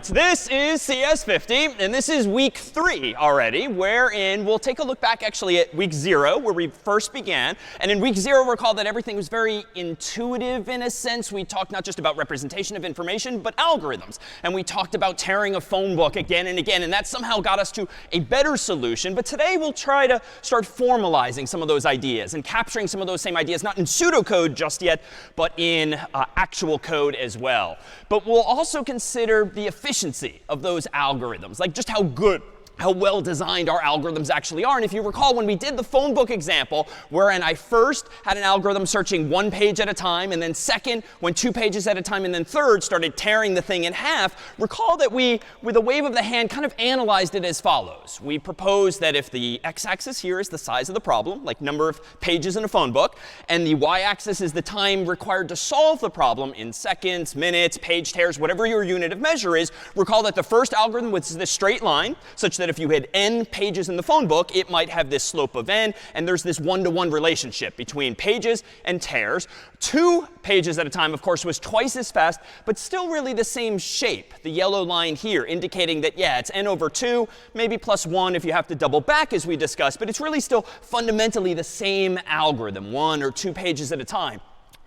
This is CS50, and this is week 3 already, wherein we'll take a look back actually at week 0, where we first began. And in week 0, recall that everything was very intuitive in a sense. We talked not just about representation of information, but algorithms. And we talked about tearing a phone book again and again, and that somehow got us to a better solution. But today we'll try to start formalizing some of those ideas and capturing some of those same ideas, not in pseudocode just yet, but in actual code as well. But we'll also consider the efficiency of those algorithms, like just how well designed our algorithms actually are. And if you recall, when we did the phone book example, wherein I first had an algorithm searching 1 page at a time, and then second went 2 pages at a time, and then third started tearing the thing in half, recall that we, with a wave of the hand, kind of analyzed it as follows. We proposed that if the x-axis here is the size of the problem, like number of pages in a phone book, and the y-axis is the time required to solve the problem in seconds, minutes, page tears, whatever your unit of measure is, recall that the first algorithm was this straight line, such that if you had n pages in the phone book, it might have this slope of n. And there's this one-to-one relationship between pages and tears. 2 pages at a time, of course, was twice as fast, but still really the same shape. The yellow line here indicating that, yeah, it's n over 2, maybe plus 1 if you have to double back, as we discussed. But it's really still fundamentally the same algorithm, 1 or 2 pages at a time.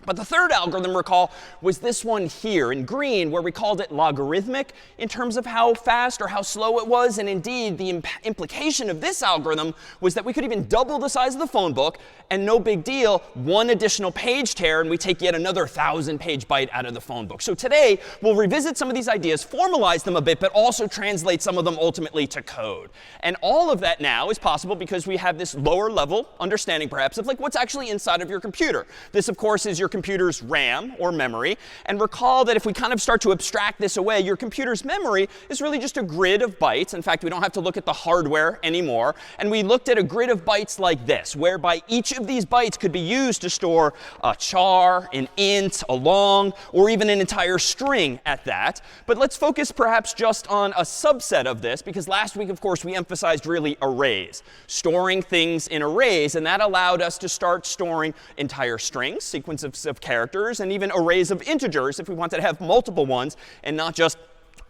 But the third algorithm, recall, was this one here in green, where we called it logarithmic in terms of how fast or how slow it was. And indeed, the implication of this algorithm was that we could even double the size of the phone book, and no big deal, 1 additional page tear, and we take yet another 1,000-page byte out of the phone book. So today, we'll revisit some of these ideas, formalize them a bit, but also translate some of them ultimately to code. And all of that now is possible because we have this lower level understanding, perhaps, of like what's actually inside of your computer. This, of course, is your computer's RAM or memory. And recall that if we kind of start to abstract this away, your computer's memory is really just a grid of bytes. In fact, we don't have to look at the hardware anymore. And we looked at a grid of bytes like this, whereby each of these bytes could be used to store a char, an int, a long, or even an entire string at that. But let's focus perhaps just on a subset of this, because last week, of course, we emphasized really arrays, storing things in arrays. And that allowed us to start storing entire strings, sequences of characters, and even arrays of integers if we wanted to have multiple ones and not just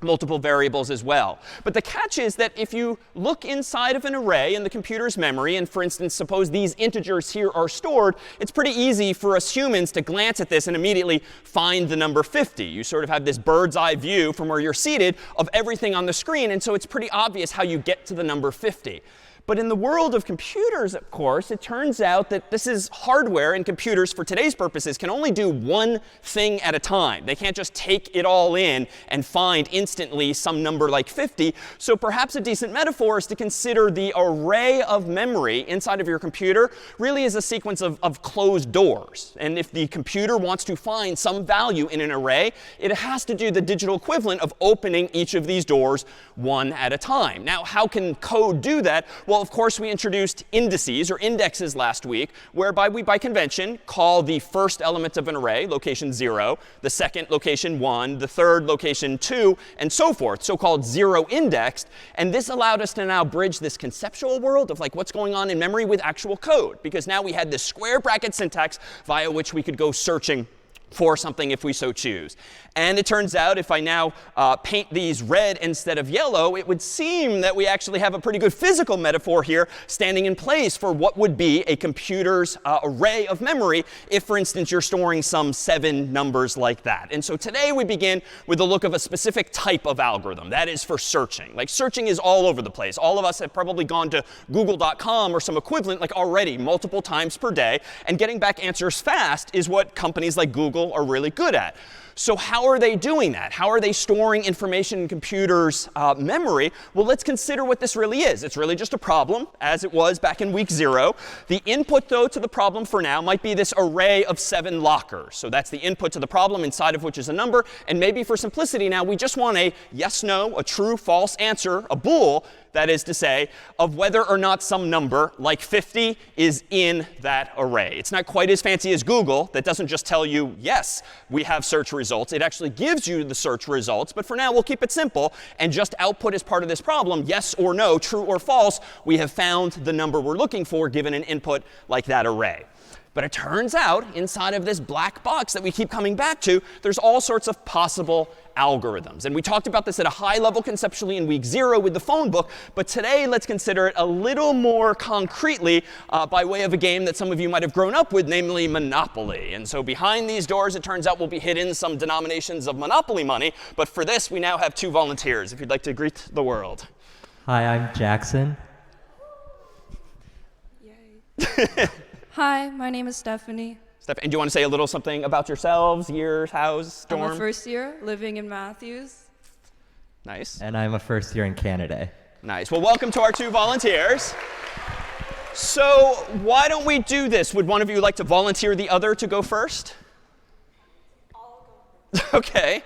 multiple variables as well. But the catch is that if you look inside of an array in the computer's memory, and for instance, suppose these integers here are stored, it's pretty easy for us humans to glance at this and immediately find the number 50. You sort of have this bird's eye view from where you're seated of everything on the screen, and so it's pretty obvious how you get to the number 50. But in the world of computers, of course, it turns out that this is hardware, and computers, for today's purposes, can only do one thing at a time. They can't just take it all in and find instantly some number like 50. So perhaps a decent metaphor is to consider the array of memory inside of your computer really as a sequence of closed doors. And if the computer wants to find some value in an array, it has to do the digital equivalent of opening each of these doors one at a time. Now, how can code do that? Well, of course, we introduced indices or indexes last week, whereby we, by convention, call the first element of an array location 0, the second location 1, the third location 2, and so forth, so-called 0 indexed. And this allowed us to now bridge this conceptual world of like what's going on in memory with actual code, because now we had this square bracket syntax via which we could go searching for something if we so choose. And it turns out if I now paint these red instead of yellow, it would seem that we actually have a pretty good physical metaphor here standing in place for what would be a computer's array of memory if, for instance, you're storing some 7 numbers like that. And so today we begin with a look of a specific type of algorithm. That is for searching. Like searching is all over the place. All of us have probably gone to google.com or some equivalent like already multiple times per day. And getting back answers fast is what companies like Google are really good at. So how are they doing that? How are they storing information in computers' memory? Well, let's consider what this really is. It's really just a problem, as it was back in week 0. The input, though, to the problem for now might be this array of 7 lockers. So that's the input to the problem, inside of which is a number. And maybe for simplicity now, we just want a yes, no, a true, false answer, a bool, that is to say, of whether or not some number, like 50, is in that array. It's not quite as fancy as Google. That doesn't just tell you, yes, we have search results. It actually gives you the search results. But for now, we'll keep it simple and just output as part of this problem, yes or no, true or false. We have found the number we're looking for given an input like that array. But it turns out, inside of this black box that we keep coming back to, there's all sorts of possible algorithms. And we talked about this at a high level conceptually in week 0 with the phone book. But today, let's consider it a little more concretely by way of a game that some of you might have grown up with, namely Monopoly. And so behind these doors, it turns out, will be hidden some denominations of Monopoly money. But for this, we now have 2 volunteers, if you'd like to greet the world. Hi, I'm Jackson. Yay. Hi, my name is Stephanie. And do you want to say a little something about yourselves, years, house, storm? I'm a first year living in Matthews. Nice. And I'm a first year in Canada. Nice. Well, welcome to our 2 volunteers. So why don't we do this? Would one of you like to volunteer the other to go first? I'll go first. OK.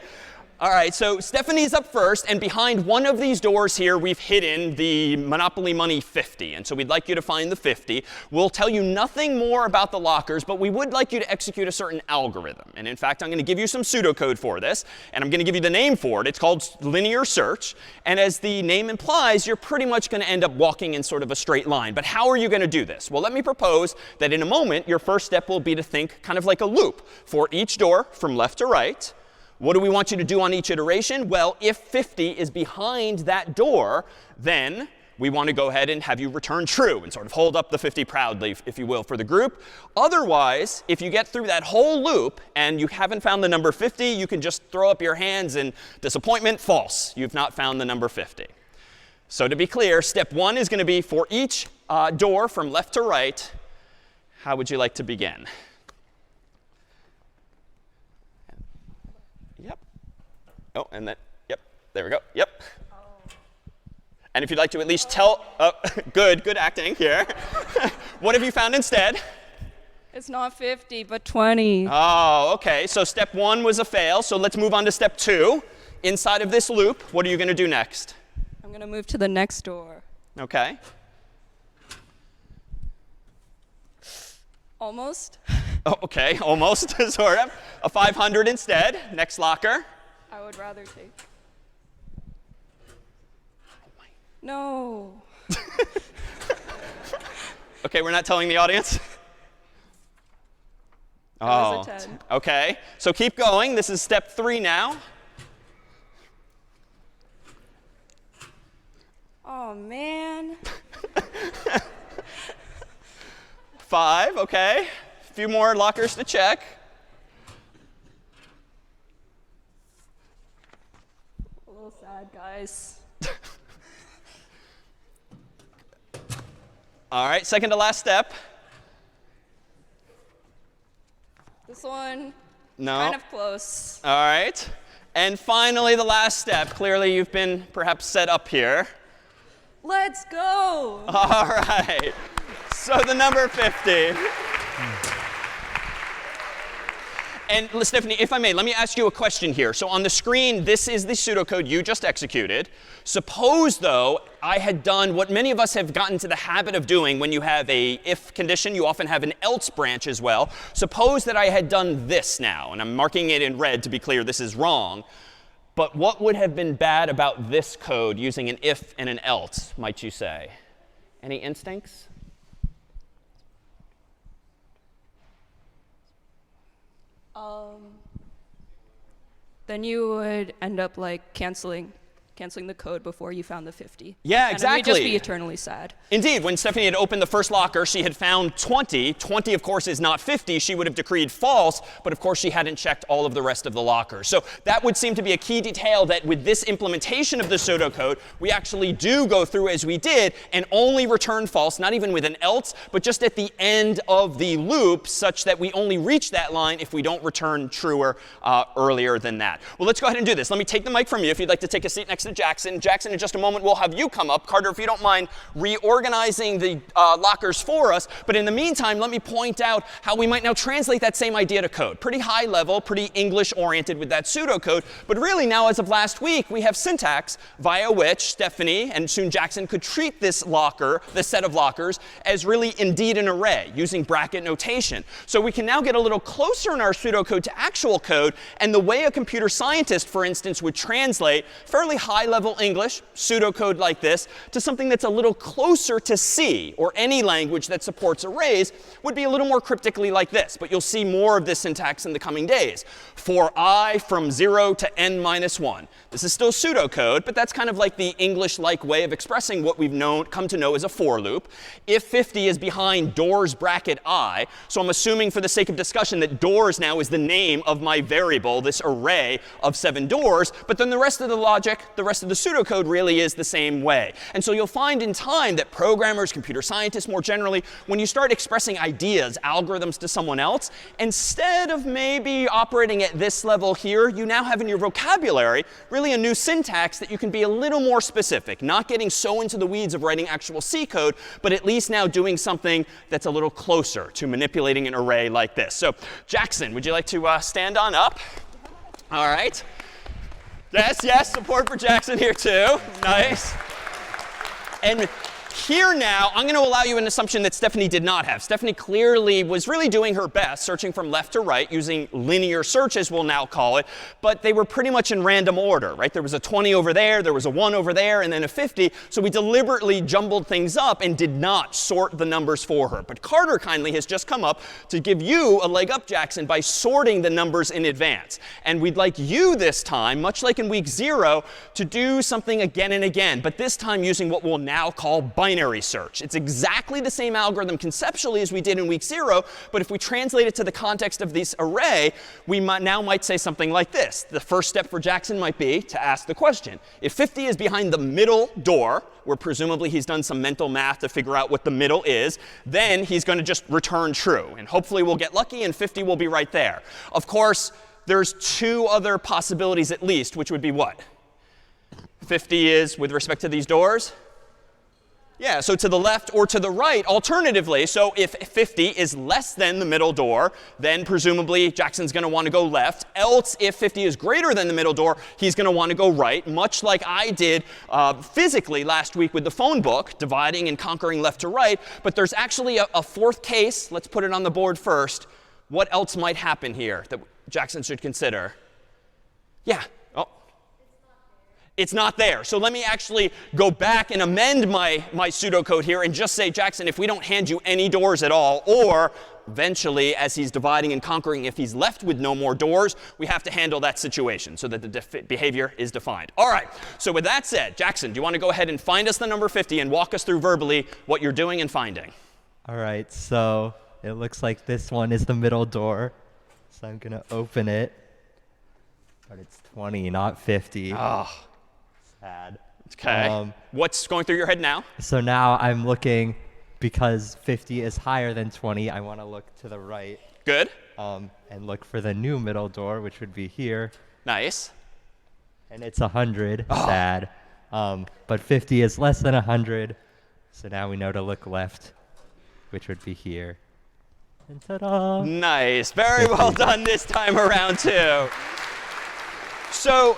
All right, so Stephanie's up first. And behind one of these doors here, we've hidden the Monopoly Money 50. And so we'd like you to find the 50. We'll tell you nothing more about the lockers, but we would like you to execute a certain algorithm. And in fact, I'm going to give you some pseudocode for this. And I'm going to give you the name for it. It's called linear search. And as the name implies, you're pretty much going to end up walking in sort of a straight line. But how are you going to do this? Well, let me propose that in a moment, your first step will be to think kind of like a loop for each door from left to right. What do we want you to do on each iteration? Well, if 50 is behind that door, then we want to go ahead and have you return true and sort of hold up the 50 proudly, if you will, for the group. Otherwise, if you get through that whole loop and you haven't found the number 50, you can just throw up your hands in disappointment. False. You've not found the number 50. So to be clear, step 1 is going to be for each door from left to right. How would you like to begin? Oh, and then, yep, there we go. Yep. Oh. And if you'd like to at least tell, oh, good acting here. What have you found instead? It's not 50, but 20. Oh, OK. So step 1 was a fail. So let's move on to step 2. Inside of this loop, what are you going to do next? I'm going to move to the next door. OK. Almost. Oh, OK, almost, sort of. A 500 instead. Next locker. I would rather take. No. OK, we're not telling the audience? That was a 10. OK. So keep going. This is step 3 now. Oh, man. 5, OK. A few more lockers to check. A little sad, guys. All right, second to last step. This one, no. Kind of close. All right. And finally, the last step. Clearly, you've been perhaps set up here. Let's go. All right. So the number 50. And Stephanie, if I may, let me ask you a question here. So on the screen, this is the pseudocode you just executed. Suppose, though, I had done what many of us have gotten to the habit of doing when you have a if condition. You often have an else branch as well. Suppose that I had done this now. And I'm marking it in red to be clear this is wrong. But what would have been bad about this code using an if and an else, might you say? Any instincts? Then you would end up like canceling the code before you found the 50. Yeah, And exactly. we'd just be eternally sad. Indeed, when Stephanie had opened the first locker, she had found 20. 20, of course, is not 50. She would have decreed false, but of course, she hadn't checked all of the rest of the lockers. So that would seem to be a key detail that with this implementation of the pseudocode, we actually do go through as we did and only return false, not even with an else, but just at the end of the loop, such that we only reach that line if we don't return truer earlier than that. Well, let's go ahead and do this. Let me take the mic from you if you'd like to take a seat next to Jackson. Jackson, in just a moment, we'll have you come up. Carter, if you don't mind reorganizing the lockers for us. But in the meantime, let me point out how we might now translate that same idea to code. Pretty high level, pretty English-oriented with that pseudocode. But really now, as of last week, we have syntax via which Stephanie and soon Jackson could treat this locker, this set of lockers, as really indeed an array using bracket notation. So we can now get a little closer in our pseudocode to actual code. And the way a computer scientist, for instance, would translate fairly high-level English, pseudocode like this, to something that's a little closer to C, or any language that supports arrays, would be a little more cryptically like this. But you'll see more of this syntax in the coming days. For I from 0 to n minus 1. This is still pseudocode, but that's kind of like the English-like way of expressing what we've come to know as a for loop. If 50 is behind doors bracket I, so I'm assuming for the sake of discussion that doors now is the name of my variable, this array of 7 doors. But then the rest of the logic, the rest of the pseudocode really is the same way. And so you'll find in time that programmers, computer scientists more generally, when you start expressing ideas, algorithms to someone else, instead of maybe operating at this level here, you now have in your vocabulary really a new syntax that you can be a little more specific, not getting so into the weeds of writing actual C code, but at least now doing something that's a little closer to manipulating an array like this. So Jackson, would you like to stand on up? All right. Yes, support for Jackson here too. Nice. And here now, I'm going to allow you an assumption that Stephanie did not have. Stephanie clearly was really doing her best, searching from left to right, using linear search, as we'll now call it. But they were pretty much in random order, right? There was a 20 over there was a 1 over there, and then a 50. So we deliberately jumbled things up and did not sort the numbers for her. But Carter kindly has just come up to give you a leg up, Jackson, by sorting the numbers in advance. And we'd like you this time, much like in week 0, to do something again and again, but this time using what we'll now call binary search. It's exactly the same algorithm conceptually as we did in week 0, but if we translate it to the context of this array, we might say something like this. The first step for Jackson might be to ask the question. If 50 is behind the middle door, where presumably he's done some mental math to figure out what the middle is, then he's going to just return true. And hopefully we'll get lucky and 50 will be right there. Of course, there's 2 other possibilities at least, which would be what? 50 is with respect to these doors? Yeah, so to the left or to the right, alternatively. So if 50 is less than the middle door, then presumably Jackson's going to want to go left. Else, if 50 is greater than the middle door, he's going to want to go right, much like I did physically last week with the phone book, dividing and conquering left to right. But there's actually a 4th case. Let's put it on the board first. What else might happen here that Jackson should consider? Yeah. It's not there. So let me actually go back and amend my pseudocode here and just say, Jackson, if we don't hand you any doors at all, or eventually, as he's dividing and conquering, if he's left with no more doors, we have to handle that situation so that the behavior is defined. All right. So with that said, Jackson, do you want to go ahead and find us the number 50 and walk us through verbally what you're doing and finding? All right, so it looks like this one is the middle door. So I'm going to open it. But it's 20, not 50. Oh. Sad. OK. What's going through your head now? So now I'm looking, because 50 is higher than 20, I want to look to the right. Good. And look for the new middle door, which would be here. Nice. And it's 100. Oh. Sad. But 50 is less than 100. So now we know to look left, which would be here. And ta-da! Nice. Very well done this time around, too. So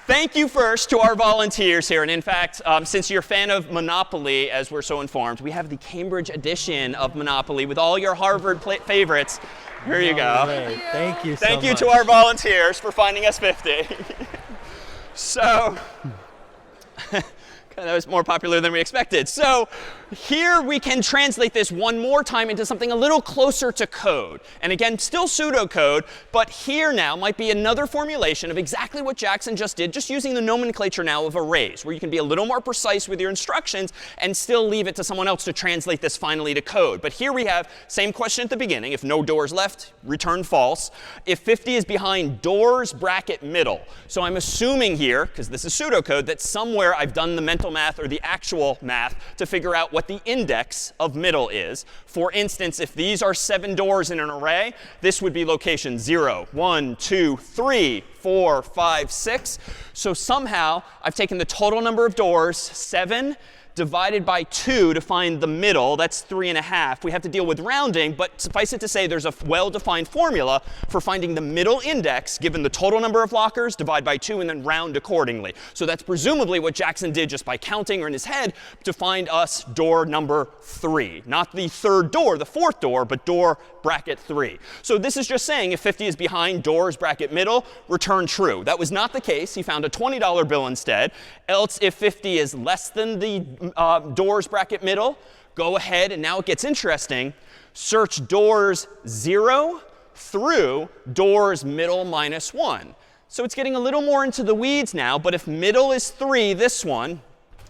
thank you first to our volunteers here. And in fact, since you're a fan of Monopoly, as we're so informed, we have the Cambridge edition of Monopoly with all your Harvard favorites. Here you go. Thank you so much. Thank you to our volunteers for finding us 50. So That was more popular than we expected. So here we can translate this one more time into something a little closer to code. And again, still pseudocode, but here now might be another formulation of exactly what Jackson just did, just using the nomenclature now of arrays, where you can be a little more precise with your instructions and still leave it to someone else to translate this finally to code. But here we have same question at the beginning. If no doors left, return false. If 50 is behind doors, bracket middle. So I'm assuming here, because this is pseudocode, that somewhere I've done the mental math or the actual math to figure out what the index of middle is. For instance, if these are 7 doors in an array, this would be location 0, 1, 2, 3, 4, 5, 6. So somehow I've taken the total number of doors, 7, divided by 2 to find the middle. That's 3.5. We have to deal with rounding, but suffice it to say there's a well-defined formula for finding the middle index given the total number of lockers, divide by 2, and then round accordingly. So that's presumably what Jackson did just by counting or in his head to find us door number 3. Not the third door, the fourth door, but door bracket 3. So this is just saying if 50 is behind doors bracket middle, return true. That was not the case. He found a $20 bill instead. Else, if 50 is less than the doors bracket middle, go ahead, and now it gets interesting. Search doors 0 through doors middle minus 1. So it's getting a little more into the weeds now, but if middle is 3, this one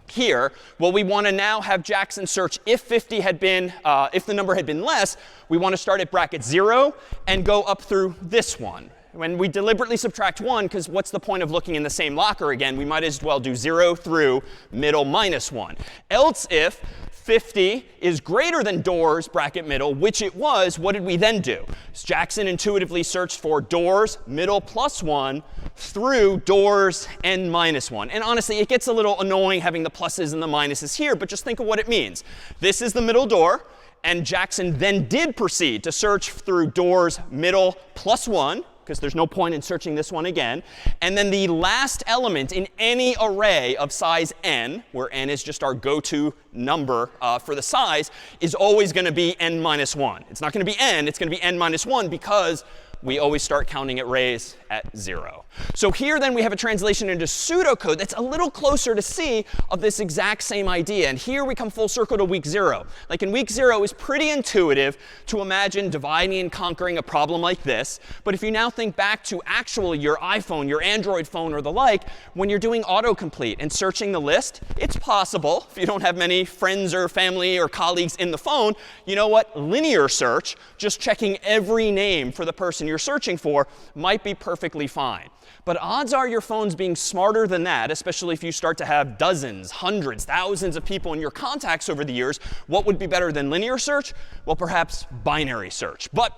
here, well, we want to now have Jackson search if 50 had been, if the number had been less, we want to start at bracket 0 and go up through this one. When we deliberately subtract 1, because what's the point of looking in the same locker again? We might as well do 0 through middle minus 1. Else if 50 is greater than doors bracket middle, which it was, what did we then do? Jackson intuitively searched for doors middle plus 1 through doors n minus 1. And honestly, it gets a little annoying having the pluses and the minuses here, but just think of what it means. This is the middle door. And Jackson then did proceed to search through doors middle plus 1, because there's no point in searching this one again. And then the last element in any array of size n, where n is just our go-to number for the size, is always going to be n minus 1. It's not going to be n. It's going to be n minus 1 because we always start counting arrays at 0. So here then we have a translation into pseudocode that's a little closer to C of this exact same idea. And here we come full circle to week 0. Like in week 0, it's pretty intuitive to imagine dividing and conquering a problem like this. But if you now think back to actually your iPhone, your Android phone, or the like, when you're doing autocomplete and searching the list, it's possible, if you don't have many friends or family or colleagues in the phone, you know what? Linear search, just checking every name for the person you're searching for, might be perfectly fine. But odds are your phone's being smarter than that, especially if you start to have dozens, hundreds, thousands of people in your contacts over the years. What would be better than linear search? Well, perhaps binary search. But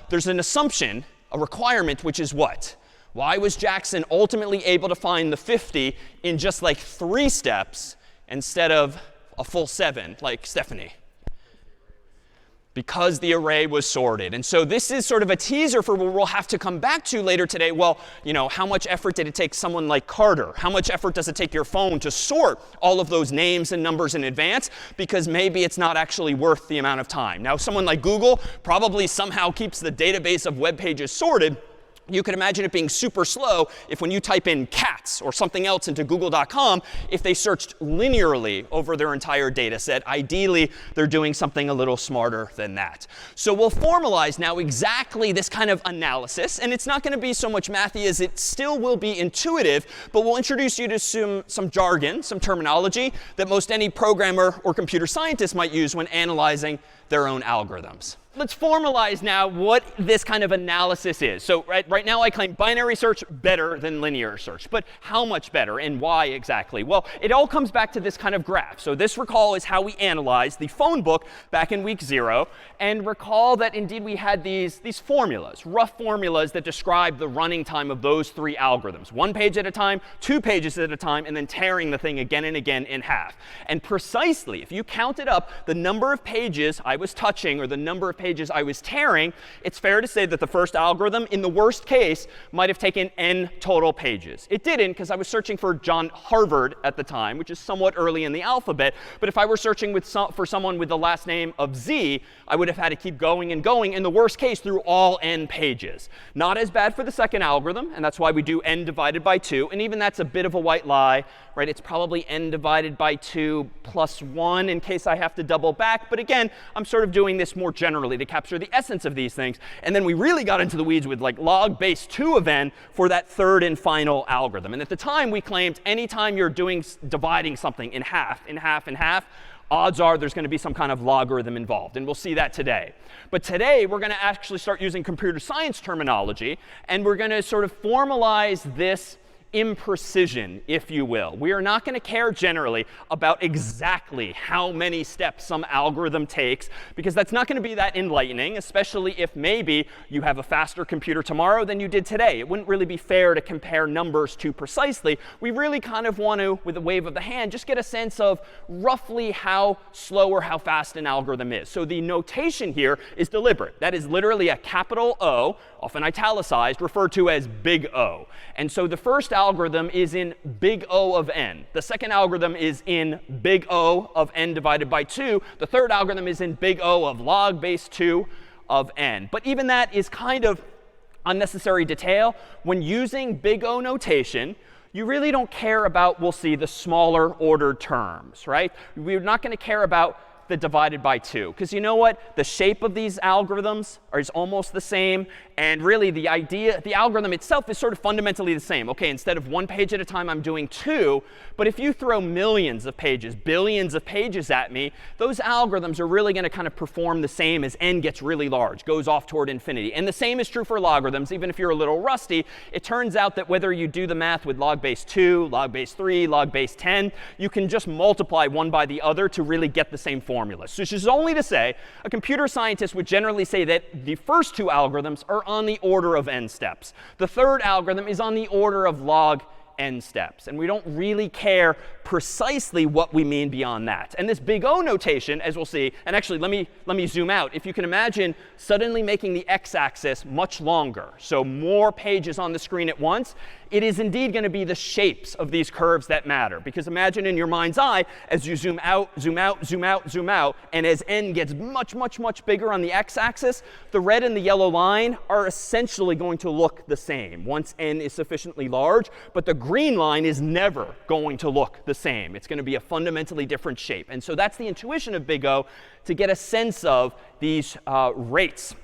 there's an assumption, a requirement, which is what? Why was Jackson ultimately able to find the 50 in just like 3 steps instead of a full 7, like Stephanie? Because the array was sorted. And so this is sort of a teaser for what we'll have to come back to later today. Well, you know, how much effort did it take someone like Carter? How much effort does it take your phone to sort all of those names and numbers in advance? Because maybe it's not actually worth the amount of time. Now, someone like Google probably somehow keeps the database of web pages sorted. You can imagine it being super slow if when you type in cats or something else into google.com, if they searched linearly over their entire data set. Ideally, they're doing something a little smarter than that. So we'll formalize now exactly this kind of analysis. And it's not going to be so much mathy as it still will be intuitive. But we'll introduce you to some jargon, some terminology that most any programmer or computer scientist might use when analyzing their own algorithms. Let's formalize now what this kind of analysis is. So right now I claim binary search better than linear search. But how much better and why exactly? Well, it all comes back to this kind of graph. So this, recall, is how we analyzed the phone book back in week 0. And recall that indeed we had these formulas, rough formulas that describe the running time of those 3 algorithms. 1 page at a time, 2 pages at a time, and then tearing the thing again and again in half. And precisely, if you counted up the number of pages I was touching or the number of pages I was tearing, it's fair to say that the first algorithm, in the worst case, might have taken n total pages. It didn't, because I was searching for John Harvard at the time, which is somewhat early in the alphabet. But if I were searching for someone with the last name of Z, I would have had to keep going and going, in the worst case, through all n pages. Not as bad for the second algorithm, and that's why we do n divided by 2. And even that's a bit of a white lie right? It's probably n divided by 2 plus 1 in case I have to double back. But again, I'm sort of doing this more generally to capture the essence of these things. And then we really got into the weeds with like log base 2 of n for that third and final algorithm. And at the time, we claimed anytime you're dividing something in half, in half, in half, odds are there's going to be some kind of logarithm involved. And we'll see that today. But today, we're going to actually start using computer science terminology. And we're going to sort of formalize this imprecision, if you will. We are not going to care generally about exactly how many steps some algorithm takes, because that's not going to be that enlightening, especially if maybe you have a faster computer tomorrow than you did today. It wouldn't really be fair to compare numbers too precisely. We really kind of want to, with a wave of the hand, just get a sense of roughly how slow or how fast an algorithm is. So the notation here is deliberate. That is literally a capital O, often italicized, referred to as big O. And so the first algorithm is in big O of n. The second algorithm is in big O of n divided by 2. The third algorithm is in big O of log base 2 of n. But even that is kind of unnecessary detail. When using big O notation, you really don't care about, we'll see, the smaller ordered terms, right? We're not going to care about the divided by 2. Because you know what? The shape of these algorithms is almost the same. And really, the algorithm itself is sort of fundamentally the same. OK, instead of 1 page at a time, I'm doing 2. But if you throw millions of pages, billions of pages at me, those algorithms are really going to kind of perform the same as n gets really large, goes off toward infinity. And the same is true for logarithms. Even if you're a little rusty, it turns out that whether you do the math with log base 2, log base 3, log base 10, you can just multiply one by the other to really get the same formula. So this is only to say a computer scientist would generally say that the first 2 algorithms are on the order of n steps. The third algorithm is on the order of log n steps. And we don't really care precisely what we mean beyond that. And this big O notation, as we'll see, and actually let me zoom out. If you can imagine suddenly making the x-axis much longer, so more pages on the screen at once, it is indeed going to be the shapes of these curves that matter. Because imagine in your mind's eye, as you zoom out, zoom out, zoom out, zoom out, and as n gets much, much, much bigger on the x-axis, the red and the yellow line are essentially going to look the same once n is sufficiently large. But the green line is never going to look the same. It's going to be a fundamentally different shape. And so that's the intuition of big O, to get a sense of these rates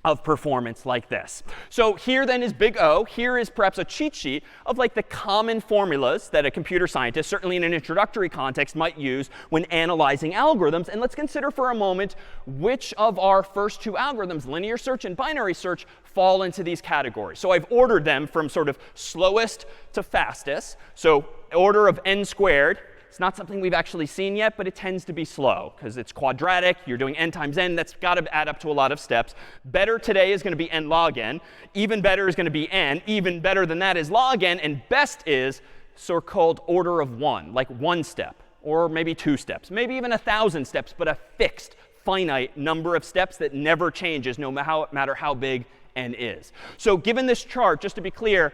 of performance like this. So here then is big O. Here is perhaps a cheat sheet of like the common formulas that a computer scientist, certainly in an introductory context, might use when analyzing algorithms. And let's consider for a moment which of our first 2 algorithms, linear search and binary search, fall into these categories. So I've ordered them from sort of slowest to fastest. So order of n squared. It's not something we've actually seen yet, but it tends to be slow because it's quadratic. You're doing n times n. That's got to add up to a lot of steps. Better today is going to be n log n. Even better is going to be n. Even better than that is log n. And best is so-called order of 1, like 1 step, or maybe 2 steps, maybe even 1,000 steps, but a fixed, finite number of steps that never changes no matter how big n is. So given this chart, just to be clear,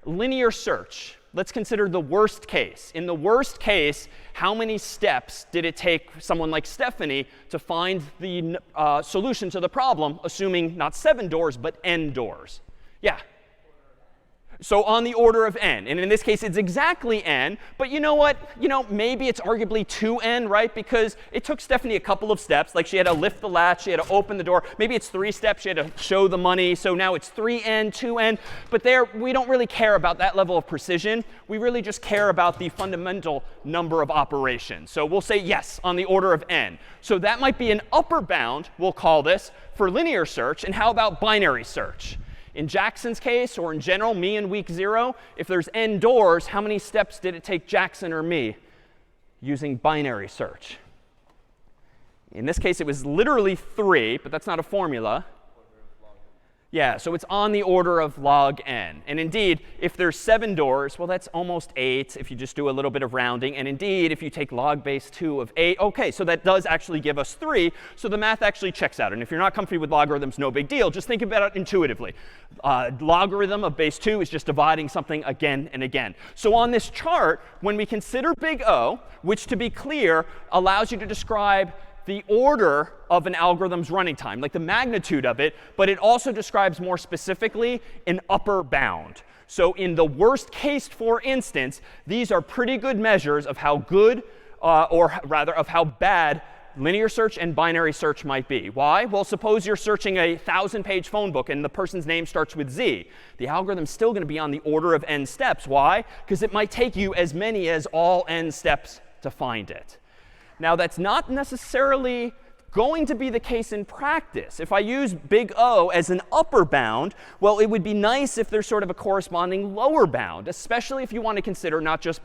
linear search, let's consider the worst case. In the worst case, how many steps did it take someone like Stephanie to find the solution to the problem, assuming not 7 doors, but n doors? Yeah. So on the order of n. And in this case, it's exactly n. But you know what? Maybe it's arguably 2n, right? Because it took Stephanie a couple of steps. Like she had to lift the latch. She had to open the door. Maybe it's 3 steps. She had to show the money. So now it's 3n, 2n. But there, we don't really care about that level of precision. We really just care about the fundamental number of operations. So we'll say yes on the order of n. So that might be an upper bound, we'll call this, for linear search. And how about binary search? In Jackson's case, or in general, me in week 0, if there's n doors, how many steps did it take Jackson or me using binary search? In this case, it was literally 3, but that's not a formula. Yeah, so it's on the order of log n. And indeed, if there's 7 doors, well, that's almost 8 if you just do a little bit of rounding. And indeed, if you take log base 2 of 8, OK, so that does actually give us 3. So the math actually checks out. And if you're not comfy with logarithms, no big deal. Just think about it intuitively. Logarithm of base 2 is just dividing something again and again. So on this chart, when we consider big O, which to be clear allows you to describe the order of an algorithm's running time, like the magnitude of it, but it also describes more specifically an upper bound. So in the worst case, for instance, these are pretty good measures of how good, or rather of how bad linear search and binary search might be. Why? Well, suppose you're searching a 1,000-page phone book and the person's name starts with Z. The algorithm's still going to be on the order of n steps. Why? Because it might take you as many as all n steps to find it. Now, that's not necessarily going to be the case in practice. If I use big O as an upper bound, well, it would be nice if there's sort of a corresponding lower bound, especially if you want to consider not just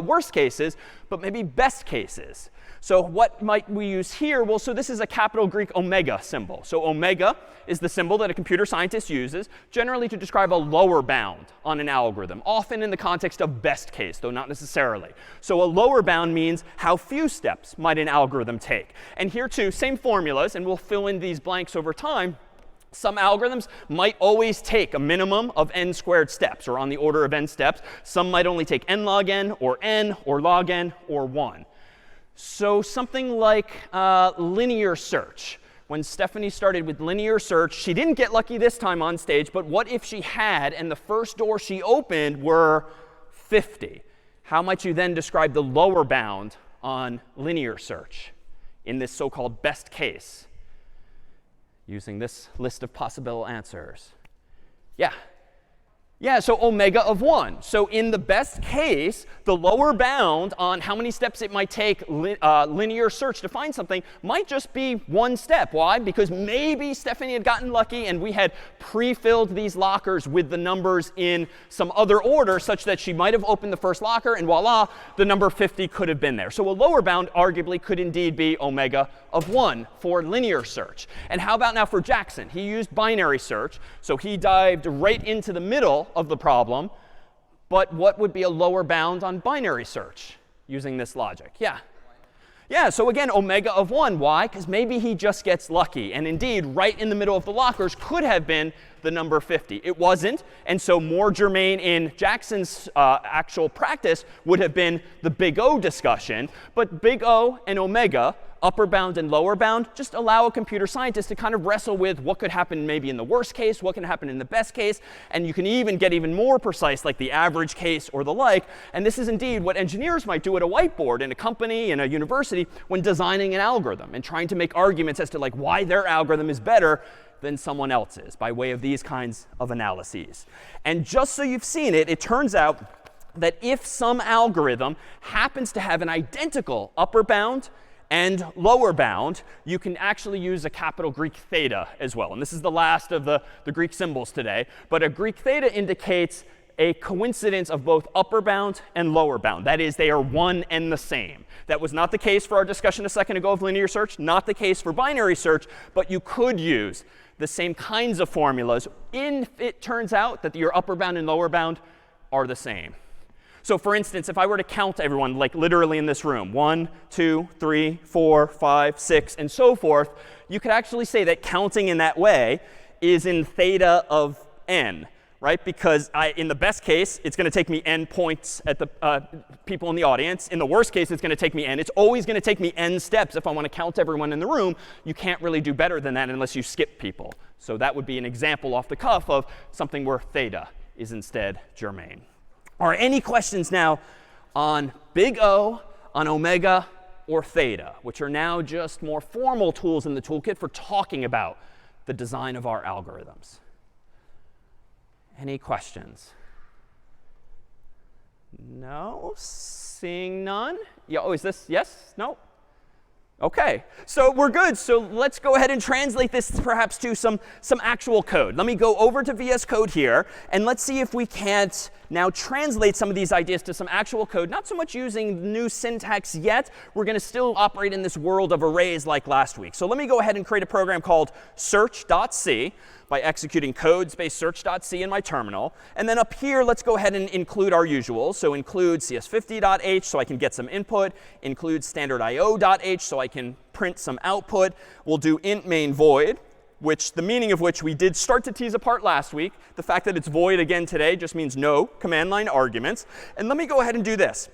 worst cases, but maybe best cases. So what might we use here? Well, so this is a capital Greek omega symbol. So omega is the symbol that a computer scientist uses generally to describe a lower bound on an algorithm, often in the context of best case, though not necessarily. So a lower bound means how few steps might an algorithm take. And here too, same formulas, and we'll fill in these blanks over time. Some algorithms might always take a minimum of n squared steps, or on the order of n steps. Some might only take n log n, or log n, or 1. So something like linear search. When Stephanie started with linear search, she didn't get lucky this time on stage, but what if she had and the first door she opened were 50? How might you then describe the lower bound on linear search in this so-called best case using this list of possible answers? Yeah. Yeah, so omega of 1. So in the best case, the lower bound on how many steps it might take linear search to find something might just be 1 step. Why? Because maybe Stephanie had gotten lucky and we had pre-filled these lockers with the numbers in some other order such that she might have opened the first locker and voila, the number 50 could have been there. So a lower bound arguably could indeed be omega of 1 for linear search. And how about now for Jackson? He used binary search, so he dived right into the middle of the problem. But what would be a lower bound on binary search using this logic? Yeah. Yeah, so again, omega of 1. Why? Because maybe he just gets lucky. And indeed, right in the middle of the lockers could have been the number 50. It wasn't. And so more germane in Jackson's actual practice would have been the big O discussion. But big O and omega, upper bound and lower bound, just allow a computer scientist to kind of wrestle with what could happen maybe in the worst case, what can happen in the best case, and you can even get even more precise, like the average case or the like. And this is indeed what engineers might do at a whiteboard in a company, in a university, when designing an algorithm and trying to make arguments as to like why their algorithm is better than someone else's by way of these kinds of analyses. And just so you've seen it, it turns out that if some algorithm happens to have an identical upper bound and lower bound, you can actually use a capital Greek theta as well. And this is the last of the Greek symbols today. But a Greek theta indicates a coincidence of both upper bound and lower bound. That is, they are one and the same. That was not the case for our discussion a second ago of linear search, not the case for binary search, but you could use the same kinds of formulas if it turns out that your upper bound and lower bound are the same. So for instance, if I were to count everyone, like literally in this room, 1, 2, 3, 4, 5, 6, and so forth, you could actually say that counting in that way is in theta of n, right? Because in the best case, it's going to take me n points at the people in the audience. In the worst case, it's going to take me n. It's always going to take me n steps if I want to count everyone in the room. You can't really do better than that unless you skip people. So that would be an example off the cuff of something where theta is instead germane. Are any questions now on big O, on omega, or theta, which are now just more formal tools in the toolkit for talking about the design of our algorithms? Any questions? No? Seeing none? Yeah, oh, is this yes? No? OK, so we're good. So let's go ahead and translate this perhaps to some actual code. Let me go over to VS Code here, and let's see if we can't now translate some of these ideas to some actual code. Not so much using new syntax yet. We're going to still operate in this world of arrays like last week. So let me go ahead and create a program called search.c by executing code space search.c in my terminal. And then up here, let's go ahead and include our usual. So include CS50.h so I can get some input. Include standard.io.h so I can print some output. We'll do int main void, which the meaning of which we did start to tease apart last week. The fact that it's void again today just means no command line arguments. And let me go ahead and do this.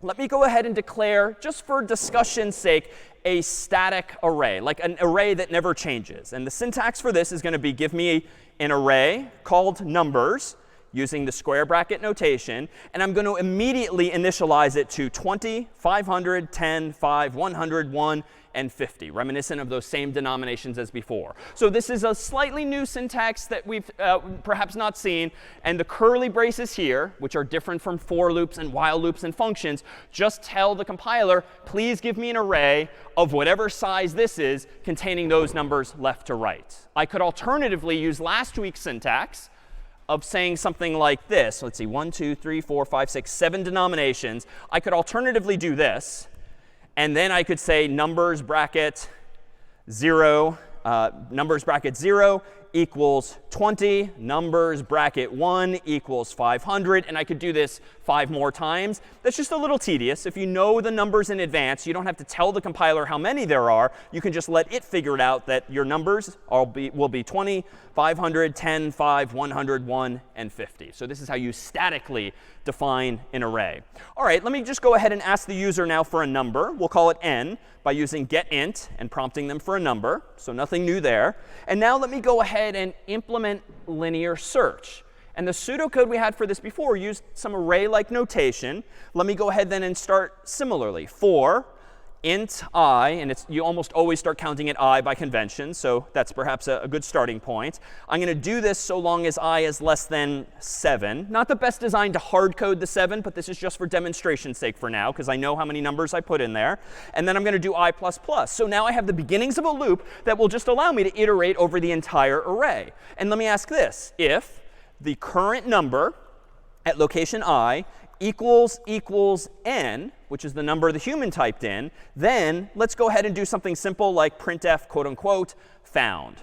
let me go ahead and declare, just for discussion's sake, a static array, like an array that never changes. And the syntax for this is going to be give me an array called numbers using the square bracket notation. And I'm going to immediately initialize it to 20, 500, 10, 5, 100, 1, and 50, reminiscent of those same denominations as before. So this is a slightly new syntax that we've perhaps not seen. And the curly braces here, which are different from for loops and while loops and functions, just tell the compiler, please give me an array of whatever size this is containing those numbers left to right. I could alternatively use last week's syntax of saying something like this. Let's see, 1, 2, 3, 4, 5, 6, 7 denominations. I could alternatively do this. And then I could say numbers bracket 0 equals 20, numbers bracket 1 equals 500. And I could do this 5 more times. That's just a little tedious. If you know the numbers in advance, you don't have to tell the compiler how many there are. You can just let it figure it out that your numbers will be 20, 500, 10, 5, 100, 1, and 50. So this is how you statically define an array. All right, let me just go ahead and ask the user now for a number. We'll call it n by using getInt and prompting them for a number. So nothing new there. And now let me go ahead and implement linear search. And the pseudocode we had for this before used some array-like notation. Let me go ahead then and start similarly. For int I, and you almost always start counting at I by convention, so that's perhaps a good starting point. I'm going to do this so long as I is less than 7. Not the best design to hard code the 7, but this is just for demonstration's sake for now, because I know how many numbers I put in there. And then I'm going to do I++. So now I have the beginnings of a loop that will just allow me to iterate over the entire array. And let me ask this. If the current number at location I equals n, which is the number the human typed in, then let's go ahead and do something simple like printf, quote unquote, found,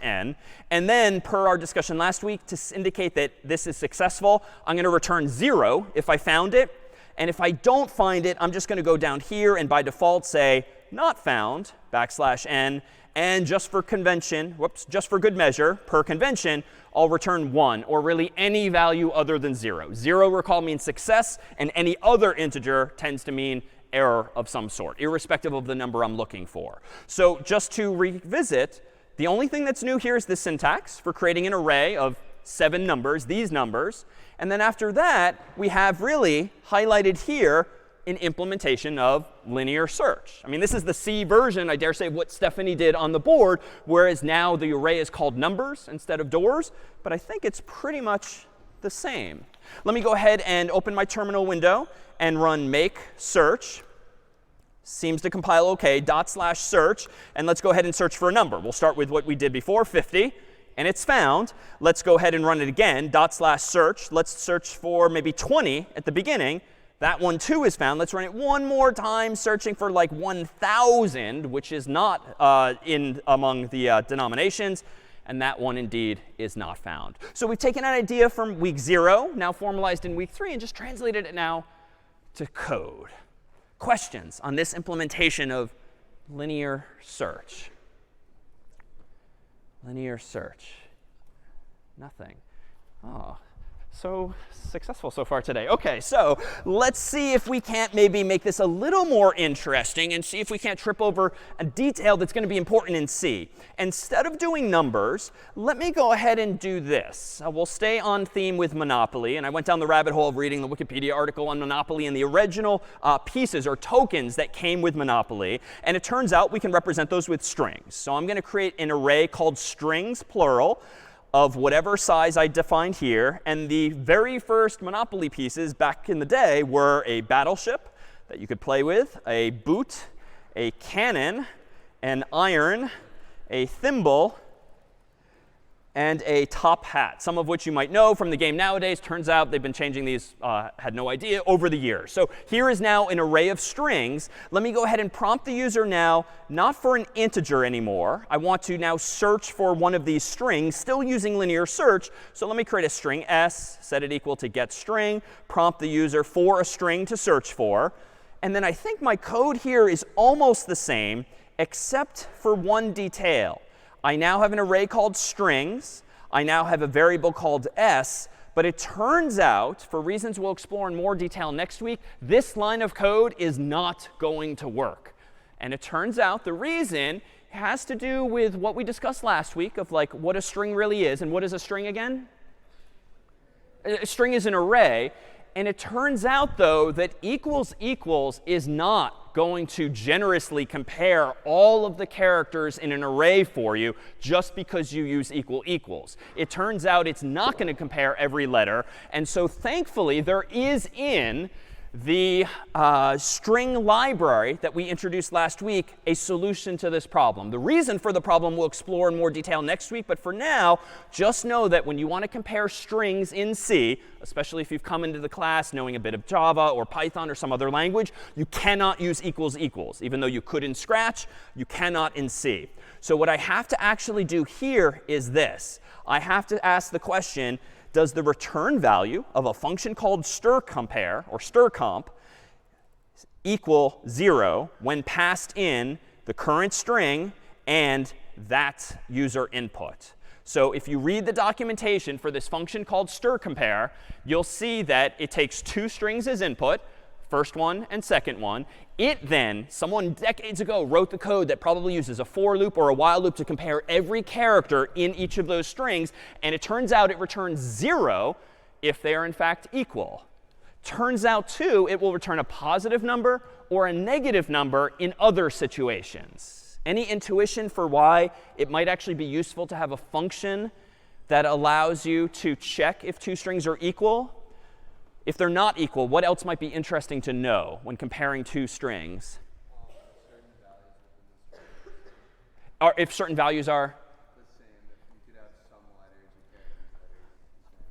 \n. And then, per our discussion last week, to indicate that this is successful, I'm going to return 0 if I found it. And if I don't find it, I'm just going to go down here and by default say not found, \n. And just for convention, just for good measure, per convention, I'll return 1, or really any value other than 0. 0, recall, means success, and any other integer tends to mean error of some sort, irrespective of the number I'm looking for. So just to revisit, the only thing that's new here is this syntax for creating an array of 7 numbers, these numbers. And then after that, we have really highlighted here an implementation of linear search. I mean, this is the C version, I dare say, of what Stephanie did on the board, whereas now the array is called numbers instead of doors. But I think it's pretty much the same. Let me go ahead and open my terminal window and run make search. Seems to compile OK, /search. And let's go ahead and search for a number. We'll start with what we did before, 50. And it's found. Let's go ahead and run it again, /search. Let's search for maybe 20 at the beginning. That one, too, is found. Let's run it one more time, searching for like 1,000, which is not among the denominations. And that one, indeed, is not found. So we've taken an idea from week 0, now formalized in week 3, and just translated it now to code. Questions on this implementation of linear search? Linear search. Nothing. Oh. So successful so far today. OK, so let's see if we can't maybe make this a little more interesting and see if we can't trip over a detail that's going to be important in C. Instead of doing numbers, let me go ahead and do this. We'll stay on theme with Monopoly. And I went down the rabbit hole of reading the Wikipedia article on Monopoly and the original pieces or tokens that came with Monopoly. And it turns out we can represent those with strings. So I'm going to create an array called strings, plural, of whatever size I defined here. And the very first Monopoly pieces back in the day were a battleship that you could play with, a boot, a cannon, an iron, a thimble, and a top hat, some of which you might know from the game nowadays. Turns out they've been changing these, had no idea, over the years. So here is now an array of strings. Let me go ahead and prompt the user now, not for an integer anymore. I want to now search for one of these strings, still using linear search. So let me create a string s, set it equal to getString, prompt the user for a string to search for. And then I think my code here is almost the same, except for one detail. I now have an array called strings. I now have a variable called s. But it turns out, for reasons we'll explore in more detail next week, this line of code is not going to work. And it turns out the reason has to do with what we discussed last week of like what a string really is. And what is a string again? A string is an array. And it turns out, though, that equals equals is not going to generously compare all of the characters in an array for you just because you use equal equals. It turns out it's not going to compare every letter. And so thankfully, there is in the string library that we introduced last week a solution to this problem. The reason for the problem we'll explore in more detail next week. But for now, just know that when you want to compare strings in C, especially if you've come into the class knowing a bit of Java or Python or some other language, you cannot use equals equals. Even though you could in Scratch, you cannot in C. So what I have to actually do here is this. I have to ask the question, does the return value of a function called strCompare or strcomp equal 0 when passed in the current string and that user input? So if you read the documentation for this function called strCompare, you'll see that it takes two strings as input, first one and second one. It then, someone decades ago wrote the code that probably uses a for loop or a while loop to compare every character in each of those strings. And it turns out it returns 0 if they are in fact equal. Turns out, too, it will return a positive number or a negative number in other situations. Any intuition for why it might actually be useful to have a function that allows you to check if two strings are equal? If they're not equal, what else might be interesting to know when comparing two strings? Or if certain values are?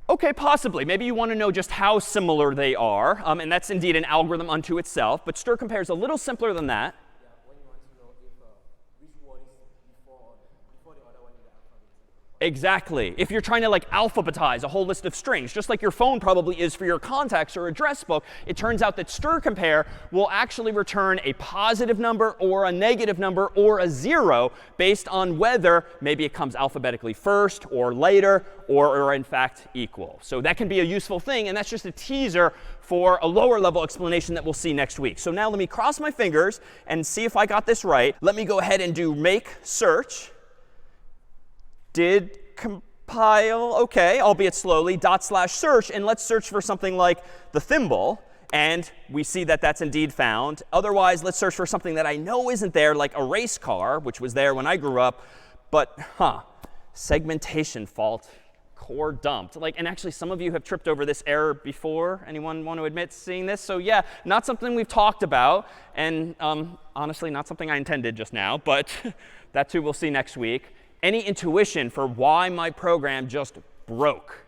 OK, possibly. Maybe you want to know just how similar they are. And that's indeed an algorithm unto itself. But strCompare is a little simpler than that. Exactly. If you're trying to like alphabetize a whole list of strings, just like your phone probably is for your contacts or address book, it turns out that strCompare will actually return a positive number or a negative number or a 0 based on whether maybe it comes alphabetically first or later or in fact equal. So that can be a useful thing. And that's just a teaser for a lower level explanation that we'll see next week. So now let me cross my fingers and see if I got this right. Let me go ahead and do make search. Did compile, OK, albeit slowly, /search. And let's search for something like the thimble. And we see that that's indeed found. Otherwise, let's search for something that I know isn't there, like a race car, which was there when I grew up. But, segmentation fault, core dumped. And actually, some of you have tripped over this error before. Anyone want to admit seeing this? So yeah, not something we've talked about. And honestly, not something I intended just now. But that, too, we'll see next week. Any intuition for why my program just broke?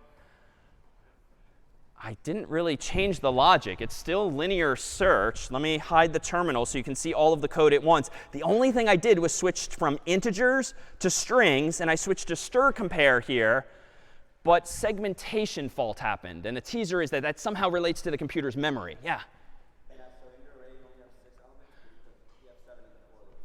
I didn't really change the logic. It's still linear search. Let me hide the terminal so you can see all of the code at once. The only thing I did was switch from integers to strings. And I switched to strCompare here. But segmentation fault happened. And the teaser is that that somehow relates to the computer's memory. Yeah?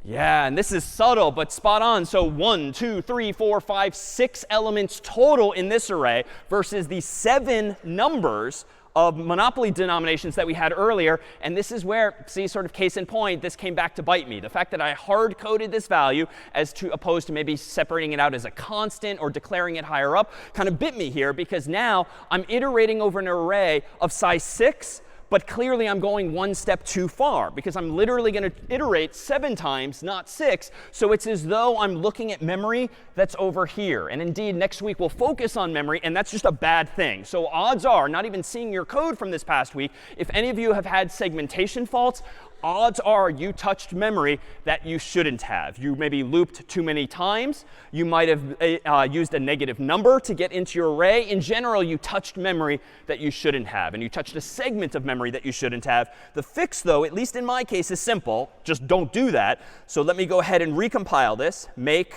Yeah, and this is subtle, but spot on. So 1, 2, 3, 4, 5, 6 elements total in this array versus the 7 numbers of monopoly denominations that we had earlier. And this is where, see, sort of case in point, this came back to bite me. The fact that I hard-coded this value as opposed to maybe separating it out as a constant or declaring it higher up kind of bit me here, because now I'm iterating over an array of size 6. But clearly, I'm going one step too far, because I'm literally going to iterate 7 times, not 6. So it's as though I'm looking at memory that's over here. And indeed, next week, we'll focus on memory. And that's just a bad thing. So odds are, not even seeing your code from this past week, if any of you have had segmentation faults, odds are you touched memory that you shouldn't have. You maybe looped too many times. You might have used a negative number to get into your array. In general, you touched memory that you shouldn't have. And you touched a segment of memory that you shouldn't have. The fix, though, at least in my case, is simple. Just don't do that. So let me go ahead and recompile this. Make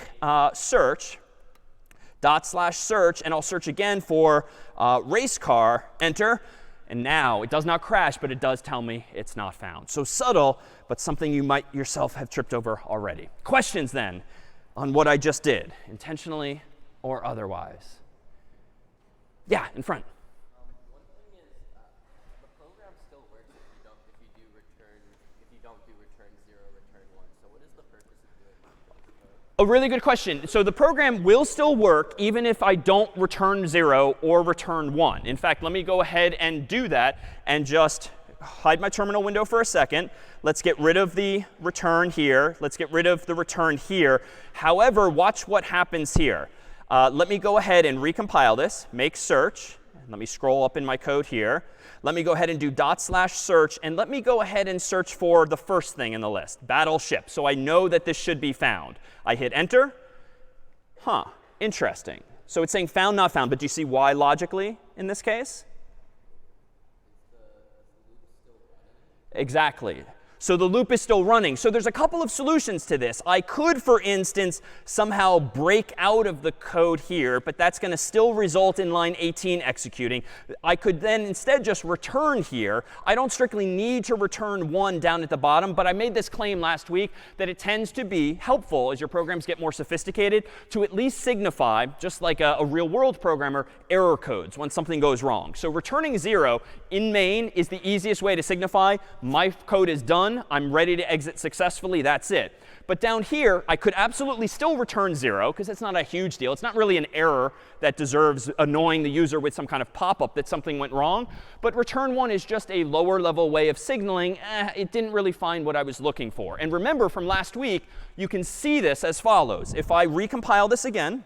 search, /search. And I'll search again for race car. Enter. And now it does not crash, but it does tell me it's not found. So subtle, but something you might yourself have tripped over already. Questions, then, on what I just did, intentionally or otherwise? Yeah, in front. A really good question. So the program will still work even if I don't return 0 or return 1. In fact, let me go ahead and do that and just hide my terminal window for a second. Let's get rid of the return here. Let's get rid of the return here. However, watch what happens here. Let me go ahead and recompile this, make search. Let me scroll up in my code here. Let me go ahead and do /search. And let me go ahead and search for the first thing in the list, battleship. So I know that this should be found. I hit enter. Huh, interesting. So it's saying found, not found. But do you see why logically in this case? Exactly. So the loop is still running. So there's a couple of solutions to this. I could, for instance, somehow break out of the code here, but that's going to still result in line 18 executing. I could then instead just return here. I don't strictly need to return 1 down at the bottom, but I made this claim last week that it tends to be helpful as your programs get more sophisticated to at least signify, just like a real world programmer, error codes when something goes wrong. So returning 0 in main is the easiest way to signify my code is done. I'm ready to exit successfully. That's it. But down here, I could absolutely still return 0 because it's not a huge deal. It's not really an error that deserves annoying the user with some kind of pop-up that something went wrong. But return 1 is just a lower level way of signaling, it didn't really find what I was looking for. And remember from last week, you can see this as follows. If I recompile this again,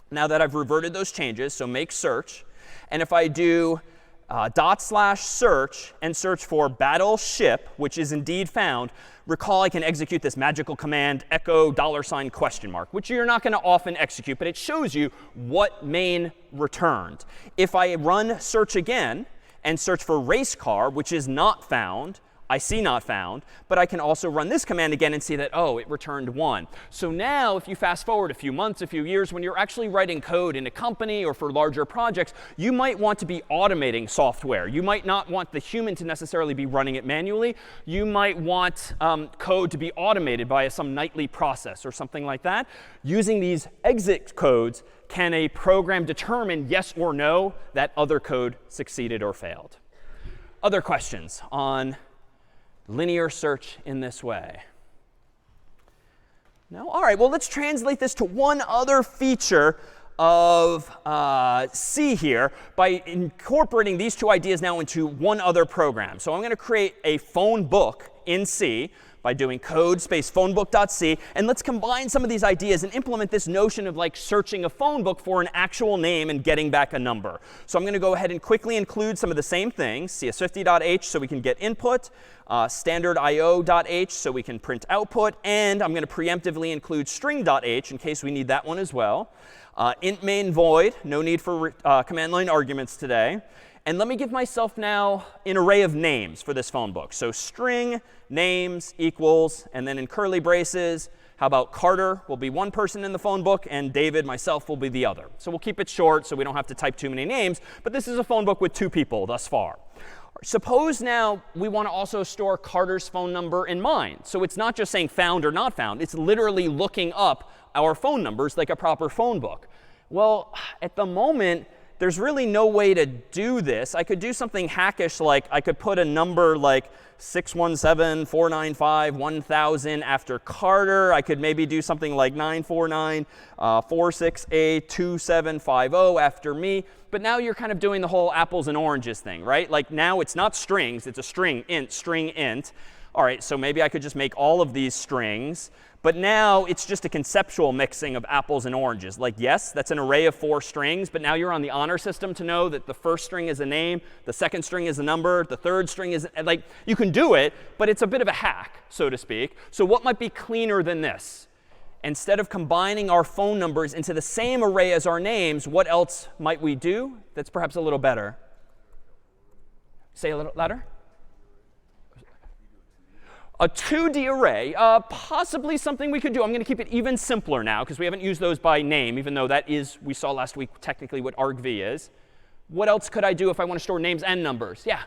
now that I've reverted those changes, so make search, and if I do /search and search for battleship, which is indeed found, recall I can execute this magical command echo $? Which you're not going to often execute, but it shows you what main returned. If I run search again and search for race car, which is not found, I see not found, but I can also run this command again and see that, oh, it returned 1. So now if you fast forward a few months, a few years, when you're actually writing code in a company or for larger projects, you might want to be automating software. You might not want the human to necessarily be running it manually. You might want code to be automated by some nightly process or something like that. Using these exit codes, can a program determine yes or no that other code succeeded or failed? Other questions on linear search in this way? No? All right, well, let's translate this to one other feature of C here by incorporating these two ideas now into one other program. So I'm going to create a phone book in C by doing code space phonebook.c. And let's combine some of these ideas and implement this notion of like searching a phone book for an actual name and getting back a number. So I'm going to go ahead and quickly include some of the same things, CS50.h so we can get input, standard.io.h so we can print output, and I'm going to preemptively include string.h in case we need that one as well. Int main void, no need for command line arguments today. And let me give myself now an array of names for this phone book. So string names equals, and then in curly braces, how about Carter will be one person in the phone book, and David, myself, will be the other. So we'll keep it short so we don't have to type too many names. But this is a phone book with 2 people thus far. Suppose now we want to also store Carter's phone number in mine. So it's not just saying found or not found. It's literally looking up our phone numbers like a proper phone book. Well, at the moment, there's really no way to do this. I could do something hackish, like I could put a number like 617-495-1000 after Carter. I could maybe do something like 949-468-2750 after me. But now you're kind of doing the whole apples and oranges thing, right? Like now it's not strings. It's a string int. All right, so maybe I could just make all of these strings. But now it's just a conceptual mixing of apples and oranges. Like, yes, that's an array of 4 strings. But now you're on the honor system to know that the first string is a name, the second string is a number, the third string is, like, you can do it, but it's a bit of a hack, so to speak. So what might be cleaner than this? Instead of combining our phone numbers into the same array as our names, what else might we do that's perhaps a little better? Say a little louder. A 2D array, possibly something we could do. I'm going to keep it even simpler now because we haven't used those by name, even though that is, we saw last week, technically what argv is. What else could I do if I want to store names and numbers? Yeah.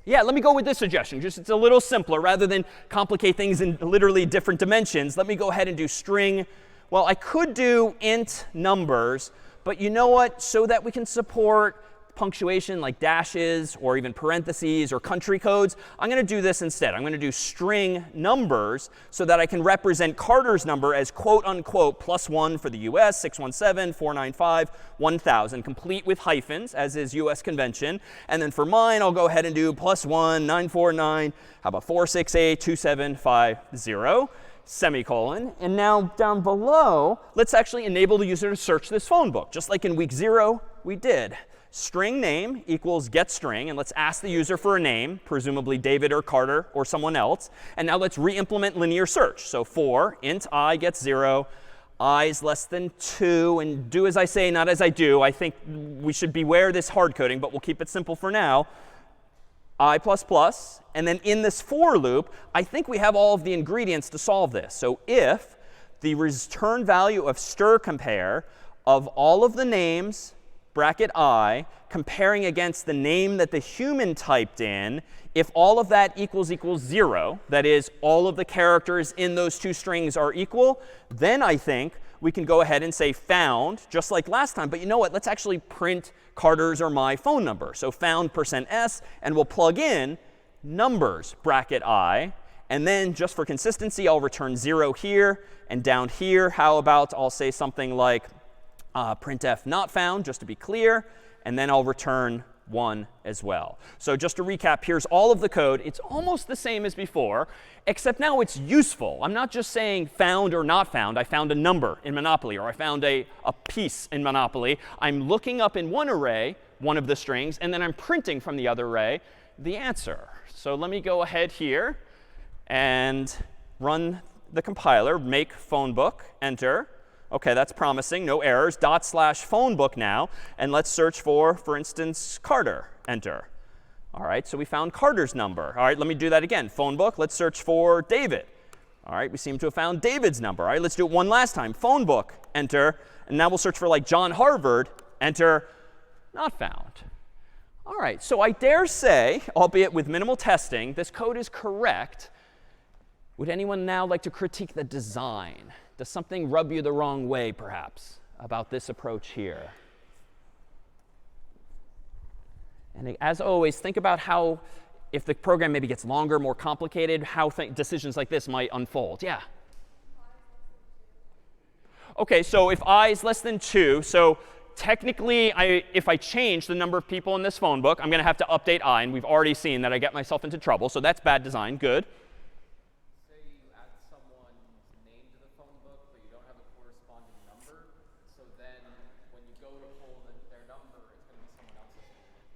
Yeah, let me go with this suggestion. Just it's a little simpler. Rather than complicate things in literally different dimensions, let me go ahead and do string. Well, I could do int numbers, but you know what? So that we can support punctuation like dashes or even parentheses or country codes, I'm going to do this instead. I'm going to do string numbers so that I can represent Carter's number as quote unquote +1 for the US, 617, 495, 1000, complete with hyphens, as is US convention. And then for mine, I'll go ahead and do +1, 949, how about 468, 2750. Semicolon. And now down below, let's actually enable the user to search this phone book. Just like in week 0, we did. String name equals get string. And let's ask the user for a name, presumably David or Carter or someone else. And now let's re-implement linear search. So for int I gets 0, I is less than 2. And do as I say, not as I do. I think we should beware this hard coding, but we'll keep it simple for now. I++, and then in this for loop, I think we have all of the ingredients to solve this. So if the return value of stir compare of all of the names, bracket I, comparing against the name that the human typed in, if all of that equals 0, that is, all of the characters in those two strings are equal, then I think we can go ahead and say found, just like last time. But you know what? Let's actually print Carter's or my phone number. So found %s, and we'll plug in numbers, bracket I. And then just for consistency, I'll return 0 here. And down here, how about I'll say something like printf not found, just to be clear. And then I'll return 1 as well. So just to recap, here's all of the code. It's almost the same as before, except now it's useful. I'm not just saying found or not found. I found a number in Monopoly, or I found a piece in Monopoly. I'm looking up in one array one of the strings, and then I'm printing from the other array the answer. So let me go ahead here and run the compiler, make phone book, enter. OK, that's promising. No errors. /phonebook now. And let's search for instance, Carter. Enter. All right, so we found Carter's number. All right, let me do that again. Phone book. Let's search for David. All right, we seem to have found David's number. All right, let's do it one last time. Phone book. Enter. And now we'll search for like John Harvard. Enter. Not found. All right, so I dare say, albeit with minimal testing, this code is correct. Would anyone now like to critique the design? Does something rub you the wrong way, perhaps, about this approach here? And as always, think about how, if the program maybe gets longer, more complicated, how decisions like this might unfold. Yeah? OK, so if I is less than 2, so technically, if I change the number of people in this phone book, I'm going to have to update I. And we've already seen that I get myself into trouble. So that's bad design. Good.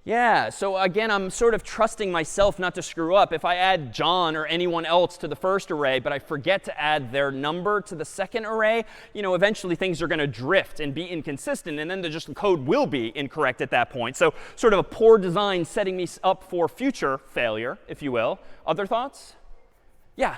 Yeah, so again, I'm sort of trusting myself not to screw up. If I add John or anyone else to the first array, but I forget to add their number to the second array, eventually things are going to drift and be inconsistent, and then the code will be incorrect at that point. So sort of a poor design setting me up for future failure, if you will. Other thoughts? Yeah.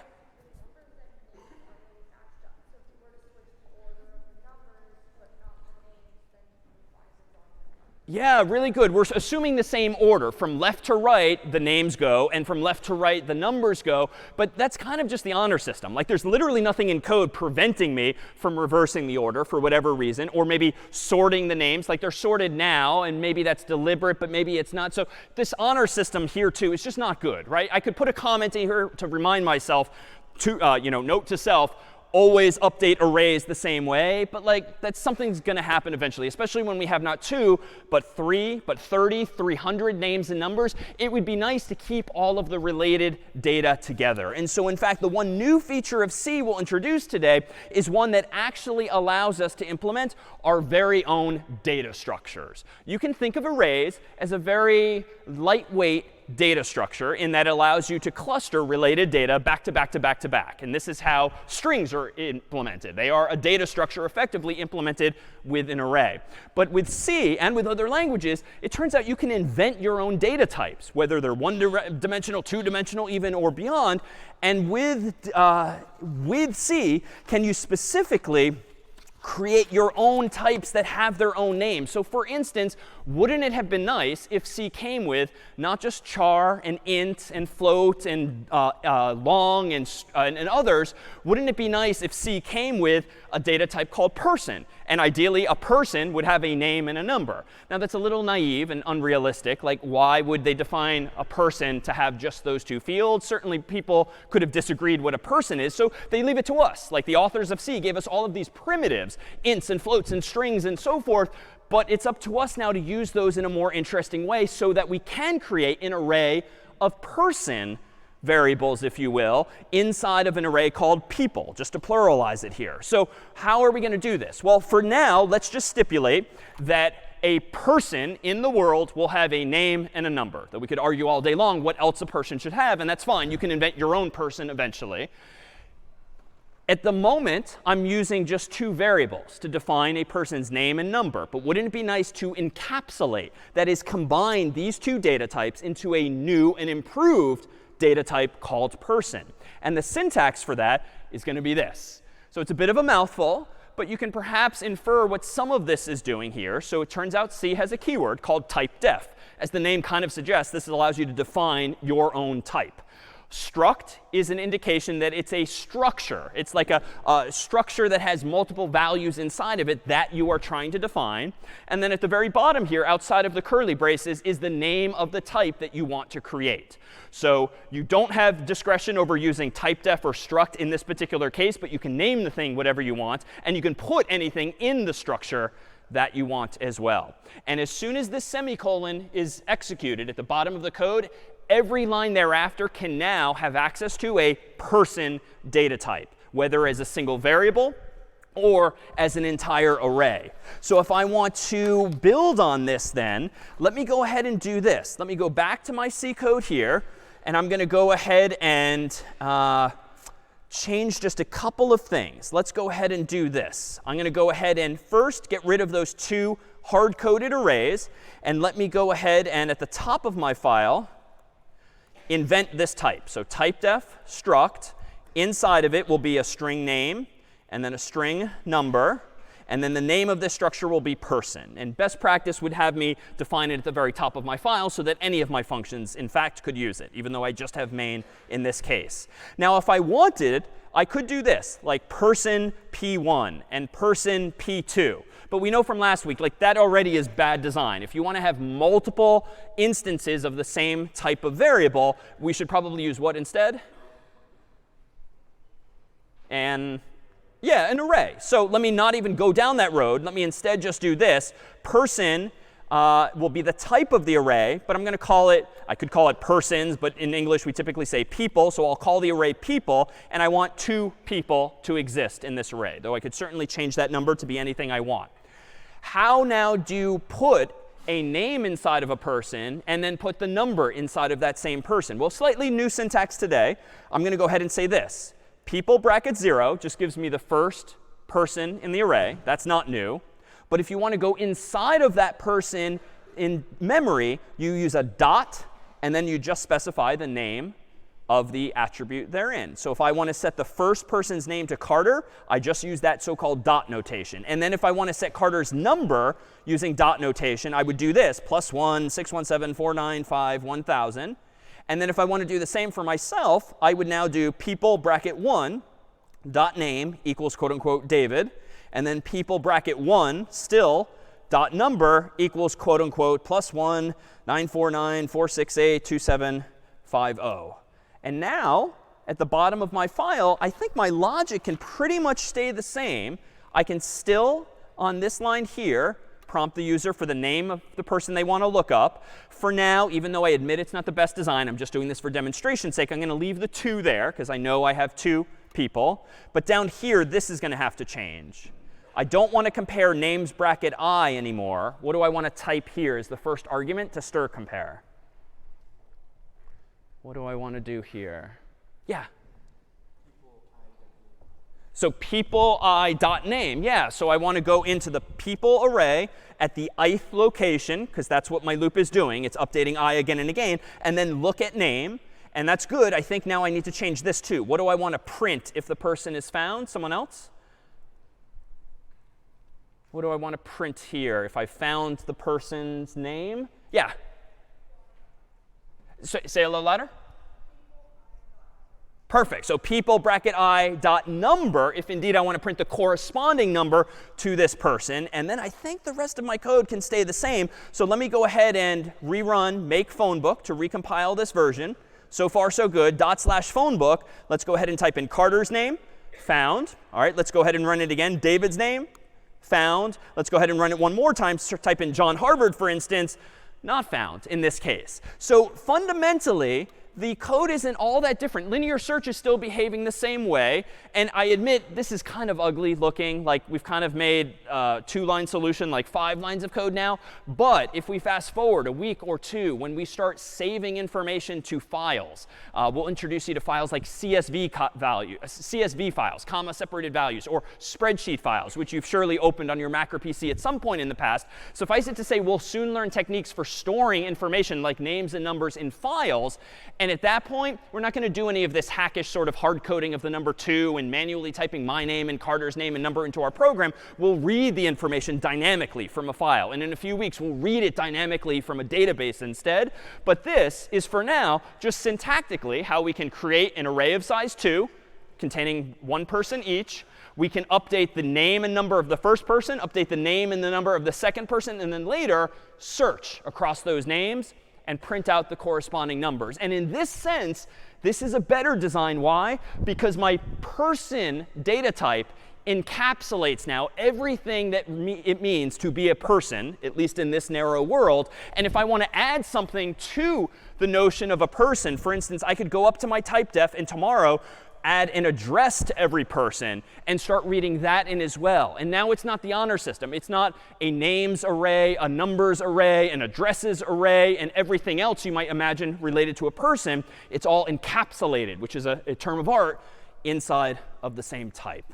Yeah, really good. We're assuming the same order. From left to right, the names go, and from left to right, the numbers go. But that's kind of just the honor system. Like, there's literally nothing in code preventing me from reversing the order for whatever reason, or maybe sorting the names. Like, they're sorted now, and maybe that's deliberate, but maybe it's not. So this honor system here, too, is just not good, right? I could put a comment in here to remind myself, to note to self, always update arrays the same way. But that's something's going to happen eventually, especially when we have not 2, but 3, but 30, 300 names and numbers. It would be nice to keep all of the related data together. And so, in fact, the one new feature of C we'll introduce today is one that actually allows us to implement our very own data structures. You can think of arrays as a very lightweight data structure in that it allows you to cluster related data back to back to back to back. And this is how strings are implemented. They are a data structure effectively implemented with an array. But with C and with other languages, it turns out you can invent your own data types, whether they're one-dimensional, two-dimensional even, or beyond. And with C, can you specifically create your own types that have their own names. So for instance, wouldn't it have been nice if C came with not just char and int and float and long and others? Wouldn't it be nice if C came with a data type called person? And ideally, a person would have a name and a number. Now, that's a little naive and unrealistic. Like, why would they define a person to have just those two fields? Certainly, people could have disagreed what a person is. So they leave it to us. Like, the authors of C gave us all of these primitives, ints and floats and strings and so forth. But it's up to us now to use those in a more interesting way so that we can create an array of person variables, if you will, inside of an array called people, just to pluralize it here. So how are we going to do this? Well, for now, let's just stipulate that a person in the world will have a name and a number. That we could argue all day long what else a person should have, and that's fine. You can invent your own person eventually. At the moment, I'm using just two variables to define a person's name and number. But wouldn't it be nice to encapsulate, that is, combine these two data types into a new and improved data type called person? And the syntax for that is going to be this. So it's a bit of a mouthful, but you can perhaps infer what some of this is doing here. So it turns out C has a keyword called typedef. As the name kind of suggests, this allows you to define your own type. Struct is an indication that it's a structure. It's like a structure that has multiple values inside of it that you are trying to define. And then at the very bottom here, outside of the curly braces, is the name of the type that you want to create. So you don't have discretion over using typedef or struct in this particular case, but you can name the thing whatever you want. And you can put anything in the structure that you want as well. And as soon as this semicolon is executed at the bottom of the code, every line thereafter can now have access to a person data type, whether as a single variable or as an entire array. So if I want to build on this then, let me go ahead and do this. Let me go back to my C code here, and I'm going to go ahead and change just a couple of things. Let's go ahead and do this. I'm going to go ahead and first get rid of those two hard-coded arrays. And let me go ahead and at the top of my file, invent this type. So typedef struct. Inside of it will be a string name and then a string number. And then the name of this structure will be person. And best practice would have me define it at the very top of my file so that any of my functions, in fact, could use it, even though I just have main in this case. Now, if I wanted, I could do this, like person p1 and person p2. But we know from last week, like that already is bad design. If you want to have multiple instances of the same type of variable, we should probably use what instead? Yeah, an array. So let me not even go down that road. Let me instead just do this. Person will be the type of the array, but I'm going to call it, I could call it persons, but in English we typically say people. So I'll call the array people, and I want two people to exist in this array, though I could certainly change that number to be anything I want. How now do you put a name inside of a person and then put the number inside of that same person? Well, slightly new syntax today. I'm going to go ahead and say this. People bracket 0 just gives me the first person in the array. That's not new. But if you want to go inside of that person in memory, you use a dot, and then you just specify the name of the attribute therein. So if I want to set the first person's name to Carter, I just use that so-called dot notation. And then if I want to set Carter's number using dot notation, I would do this, +1 617 495 1000. And then if I want to do the same for myself, I would now do people bracket 1 dot name equals quote unquote David. And then people bracket 1 still dot number equals quote unquote +1 949 468 2750. And now at the bottom of my file, I think my logic can pretty much stay the same. I can still, on this line here, prompt the user for the name of the person they want to look up. For now, even though I admit it's not the best design, I'm just doing this for demonstration's sake, I'm going to leave the 2 there because I know I have 2 people. But down here, this is going to have to change. I don't want to compare names bracket I anymore. What do I want to type here as the first argument to stir compare? What do I want to do here? Yeah. So people I dot name. Yeah, so I want to go into the people array at the ith location, because that's what my loop is doing. It's updating I again and again, and then look at name. And that's good. I think now I need to change this too. What do I want to print if the person is found? Someone else? what do I want to print here? If I found the person's name? Yeah. Say a little louder. Perfect. So people bracket I dot number, if indeed I want to print the corresponding number to this person. And then I think the rest of my code can stay the same. So let me go ahead and rerun make phone book to recompile this version. So far, so good. /phone book. Let's go ahead and type in Carter's name, found. All right, let's go ahead and run it again. David's name, found. Let's go ahead and run it one more time. So type in John Harvard, for instance, not found in this case. So fundamentally, the code isn't all that different. Linear search is still behaving the same way. And I admit this is kind of ugly looking. Like we've kind of made a 2-line solution like 5 lines of code now. But if we fast forward a week or two, when we start saving information to files, we'll introduce you to files like CSV files, comma separated values, or spreadsheet files, which you've surely opened on your Mac or PC at some point in the past. Suffice it to say, we'll soon learn techniques for storing information like names and numbers in files. And at that point, we're not going to do any of this hackish sort of hard coding of the number 2 and manually typing my name and Carter's name and number into our program. We'll read the information dynamically from a file. And in a few weeks, we'll read it dynamically from a database instead. But this is, for now, just syntactically how we can create an array of size 2 containing 1 person each. We can update the name and number of the first person, update the name and the number of the second person, and then later search across those names and print out the corresponding numbers. And in this sense, this is a better design. Why? Because my person data type encapsulates now everything that it means to be a person, at least in this narrow world. And if I want to add something to the notion of a person, for instance, I could go up to my typedef and tomorrow add an address to every person and start reading that in as well. And now it's not the honor system. It's not a names array, a numbers array, an addresses array, and everything else you might imagine related to a person. It's all encapsulated, which is a term of art, inside of the same type.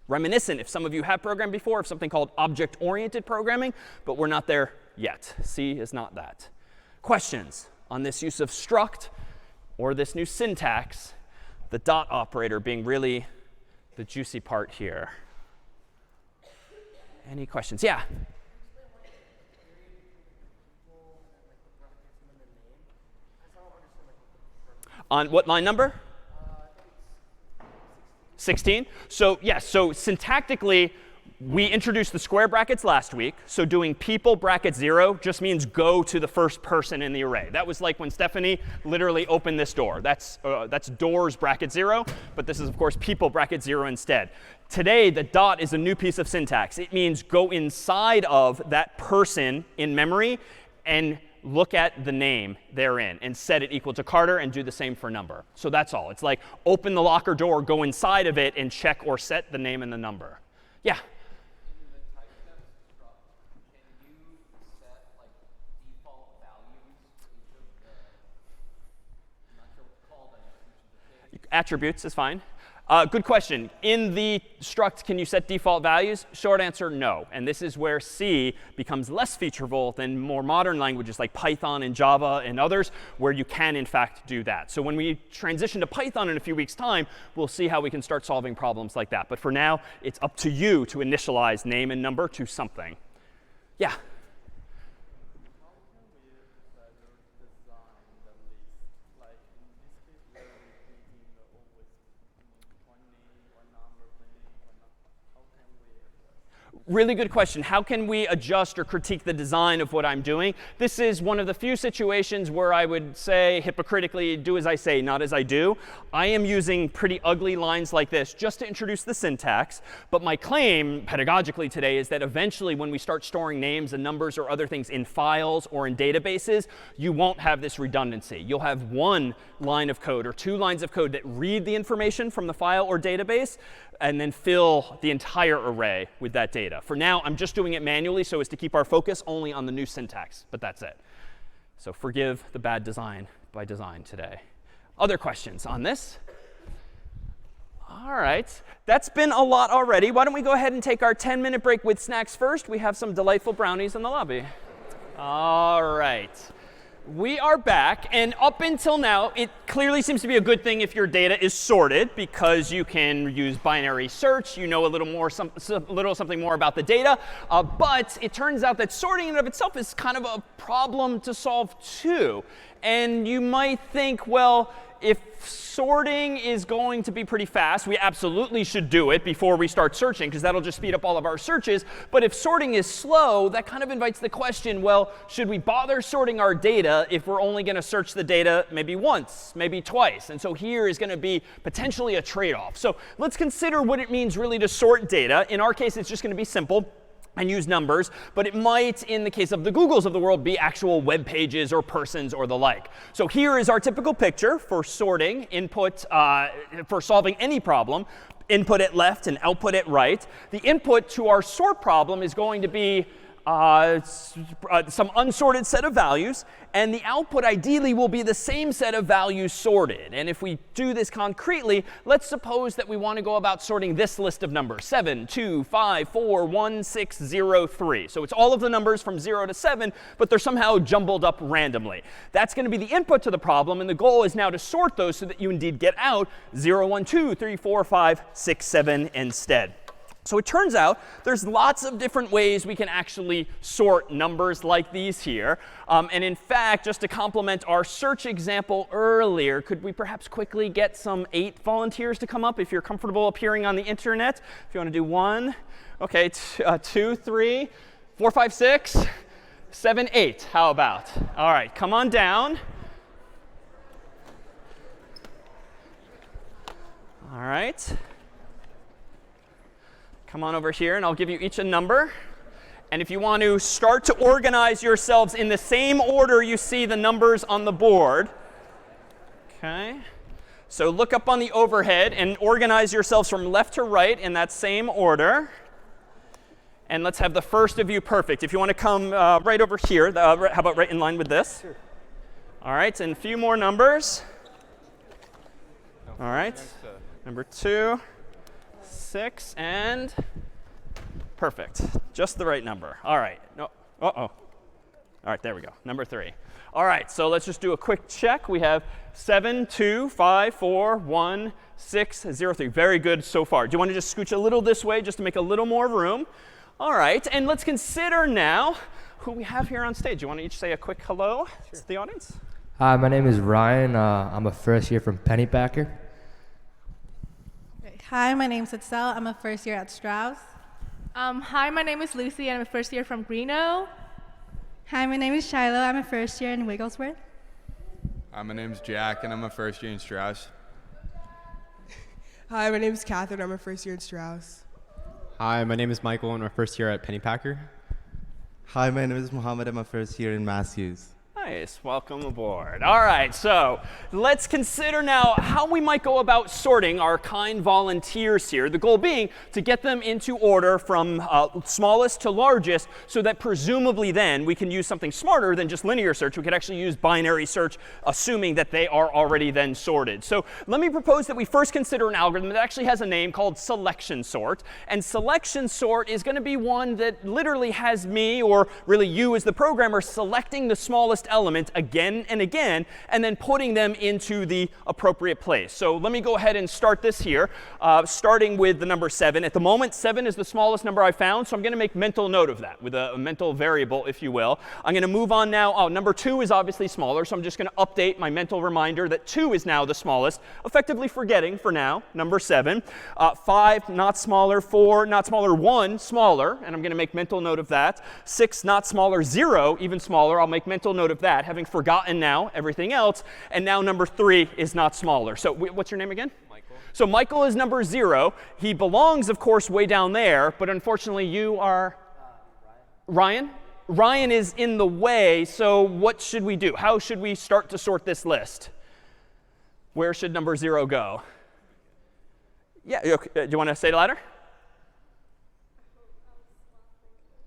Reminiscent, if some of you have programmed before, of something called object-oriented programming, but we're not there yet. C is not that. Questions on this use of struct or this new syntax? The dot operator being really the juicy part here. Any questions? Yeah? On what line number? 16. So yes, so syntactically, we introduced the square brackets last week. So doing people bracket 0 just means go to the first person in the array. That was like when Stephanie literally opened this door. That's doors bracket 0, but this is, of course, people bracket 0 instead. Today, the dot is a new piece of syntax. It means go inside of that person in memory and look at the name therein and set it equal to Carter and do the same for number. So that's all. It's like open the locker door, go inside of it, and check or set the name and the number. Yeah? Attributes is fine. Good question. In the struct, can you set default values? Short answer, no. And this is where C becomes less featureful than more modern languages like Python and Java and others, where you can, in fact, do that. So when we transition to Python in a few weeks' time, we'll see how we can start solving problems like that. But for now, it's up to you to initialize name and number to something. Yeah? Really good question. How can we adjust or critique the design of what I'm doing? This is one of the few situations where I would say hypocritically, do as I say, not as I do. I am using pretty ugly lines like this just to introduce the syntax. But my claim pedagogically today is that eventually when we start storing names and numbers or other things in files or in databases, you won't have this redundancy. You'll have 1 line of code or 2 lines of code that read the information from the file or database and then fill the entire array with that data. For now, I'm just doing it manually so as to keep our focus only on the new syntax, but that's it. So forgive the bad design by design today. Other questions on this? All right. That's been a lot already. Why don't we go ahead and take our 10-minute break with snacks first? We have some delightful brownies in the lobby. All right. We are back, and up until now, it clearly seems to be a good thing if your data is sorted, because you can use binary search. You know a little more, something more about the data. But it turns out that sorting in and of itself is kind of a problem to solve too. And you might think, well, if sorting is going to be pretty fast, we absolutely should do it before we start searching, because that'll just speed up all of our searches. But if sorting is slow, that kind of invites the question, well, should we bother sorting our data if we're only going to search the data maybe once, maybe twice? And so here is going to be potentially a trade-off. So let's consider what it means really to sort data. In our case, it's just going to be simple and use numbers, but it might, in the case of the Googles of the world, be actual web pages or persons or the like. So here is our typical picture for sorting input, for solving any problem. Input at left and output at right. The input to our sort problem is going to be some unsorted set of values, and the output ideally will be the same set of values sorted. And if we do this concretely, let's suppose that we want to go about sorting this list of numbers: 7, 2, 5, 4, 1, 6, 0, 3. So it's all of the numbers from 0 to 7, but they're somehow jumbled up randomly. That's going to be the input to the problem, and the goal is now to sort those so that you indeed get out 0, 1, 2, 3, 4, 5, 6, 7 instead. So it turns out there's lots of different ways we can actually sort numbers like these here. And in fact, just to complement our search example earlier, could we perhaps quickly get some 8 volunteers to come up if you're comfortable appearing on the internet? If you want to do 1, OK, 2, 3, 4, 5, 6, 7, 8. How about? All right, come on down. All right. Come on over here, and I'll give you each a number. And if you want to start to organize yourselves in the same order you see the numbers on the board. OK. So look up on the overhead and organize yourselves from left to right in that same order. And let's have the first of you perfect. If you want to come right over here, how about right in line with this? Sure. All right, and a few more numbers. All right, number 2. 6, and perfect. Just the right number. All right. No. Uh-oh. All right, there we go. Number 3. All right, so let's just do a quick check. We have 7, 2, 5, 4, 1, 6, 0, 3. Very good so far. Do you want to just scooch a little this way just to make a little more room? All right, and let's consider now who we have here on stage. You want to each say a quick hello to the audience? Hi, my name is Ryan. I'm a first year from Pennypacker. Hi, my name's Itzel. I'm a first year at Strauss. Hi, my name is Lucy, and I'm a first year from Greeno. Hi, my name is Shiloh. I'm a first year in Wigglesworth. Hi, my name's Jack, and I'm a first year in Strauss. Hi, my name is Catherine. I'm a first year in Strauss. Hi, my name is Michael, and I'm a first year at Pennypacker. Hi, my name is Mohammed. I'm a first year in Matthews. Nice. Welcome aboard. All right, so let's consider now how we might go about sorting our kind volunteers here. The goal being to get them into order from smallest to largest, so that presumably then we can use something smarter than just linear search. We could actually use binary search, assuming that they are already then sorted. So let me propose that we first consider an algorithm that actually has a name called selection sort. And selection sort is going to be one that literally has me, or really you as the programmer, selecting the smallest element again and again, and then putting them into the appropriate place. So let me go ahead and start this here, starting with the number 7. At the moment, 7 is the smallest number I found, so I'm going to make mental note of that with a mental variable, if you will. I'm going to move on now. Oh, number 2 is obviously smaller, so I'm just going to update my mental reminder that 2 is now the smallest, effectively forgetting for now number 7. 5, not smaller. 4, not smaller. 1, smaller, and I'm going to make mental note of that. 6, not smaller. 0, even smaller. I'll make mental note of that, having forgotten now everything else. And now number 3 is not smaller. So what's your name again? Michael. So Michael is number 0. He belongs, of course, way down there, but unfortunately you are Ryan? Ryan is in the way, so what should we do? How should we start to sort this list? Where should number 0 go? Yeah, okay. Do you want to say it louder?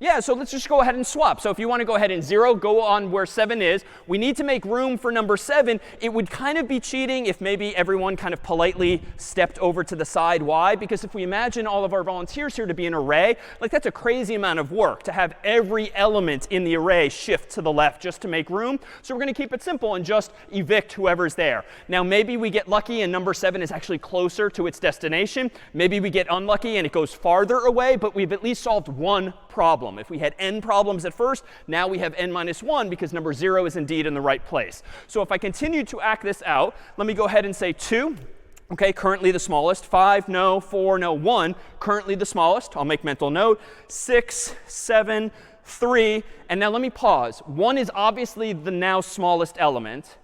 Yeah, so let's just go ahead and swap. So if you want to go ahead and 0, go on where 7 is. We need to make room for number 7. It would kind of be cheating if maybe everyone kind of politely stepped over to the side. Why? Because if we imagine all of our volunteers here to be an array, like that's a crazy amount of work to have every element in the array shift to the left just to make room. So we're going to keep it simple and just evict whoever's there. Now maybe we get lucky and number 7 is actually closer to its destination. Maybe we get unlucky and it goes farther away, but we've at least solved one problem. If we had n problems at first, now we have n minus 1 because number 0 is indeed in the right place. So if I continue to act this out, let me go ahead and say 2. OK, currently the smallest. 5, no. 4, no. 1, currently the smallest. I'll make mental note. 6, 7, 3. And now let me pause. 1 is obviously the now smallest element.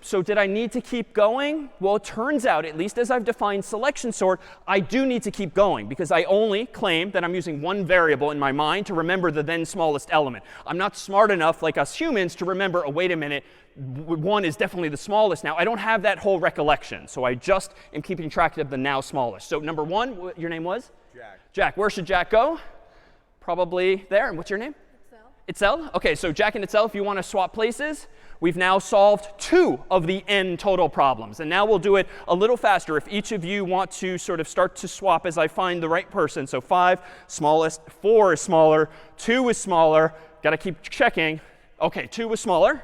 So did I need to keep going? Well, it turns out, at least as I've defined selection sort, I do need to keep going because I only claim that I'm using one variable in my mind to remember the then smallest element. I'm not smart enough, like us humans, to remember, oh, wait a minute, 1 is definitely the smallest now. I don't have that whole recollection. So I just am keeping track of the now smallest. So number 1, your name was? Jack. Jack. Where should Jack go? Probably there. And what's your name? Itzel? OK, so Jack and Itzel, if you want to swap places, we've now solved 2 of the n total problems. And now we'll do it a little faster if each of you want to sort of start to swap as I find the right person. So 5, smallest. 4 is smaller. 2 is smaller. Got to keep checking. OK, 2 is smaller.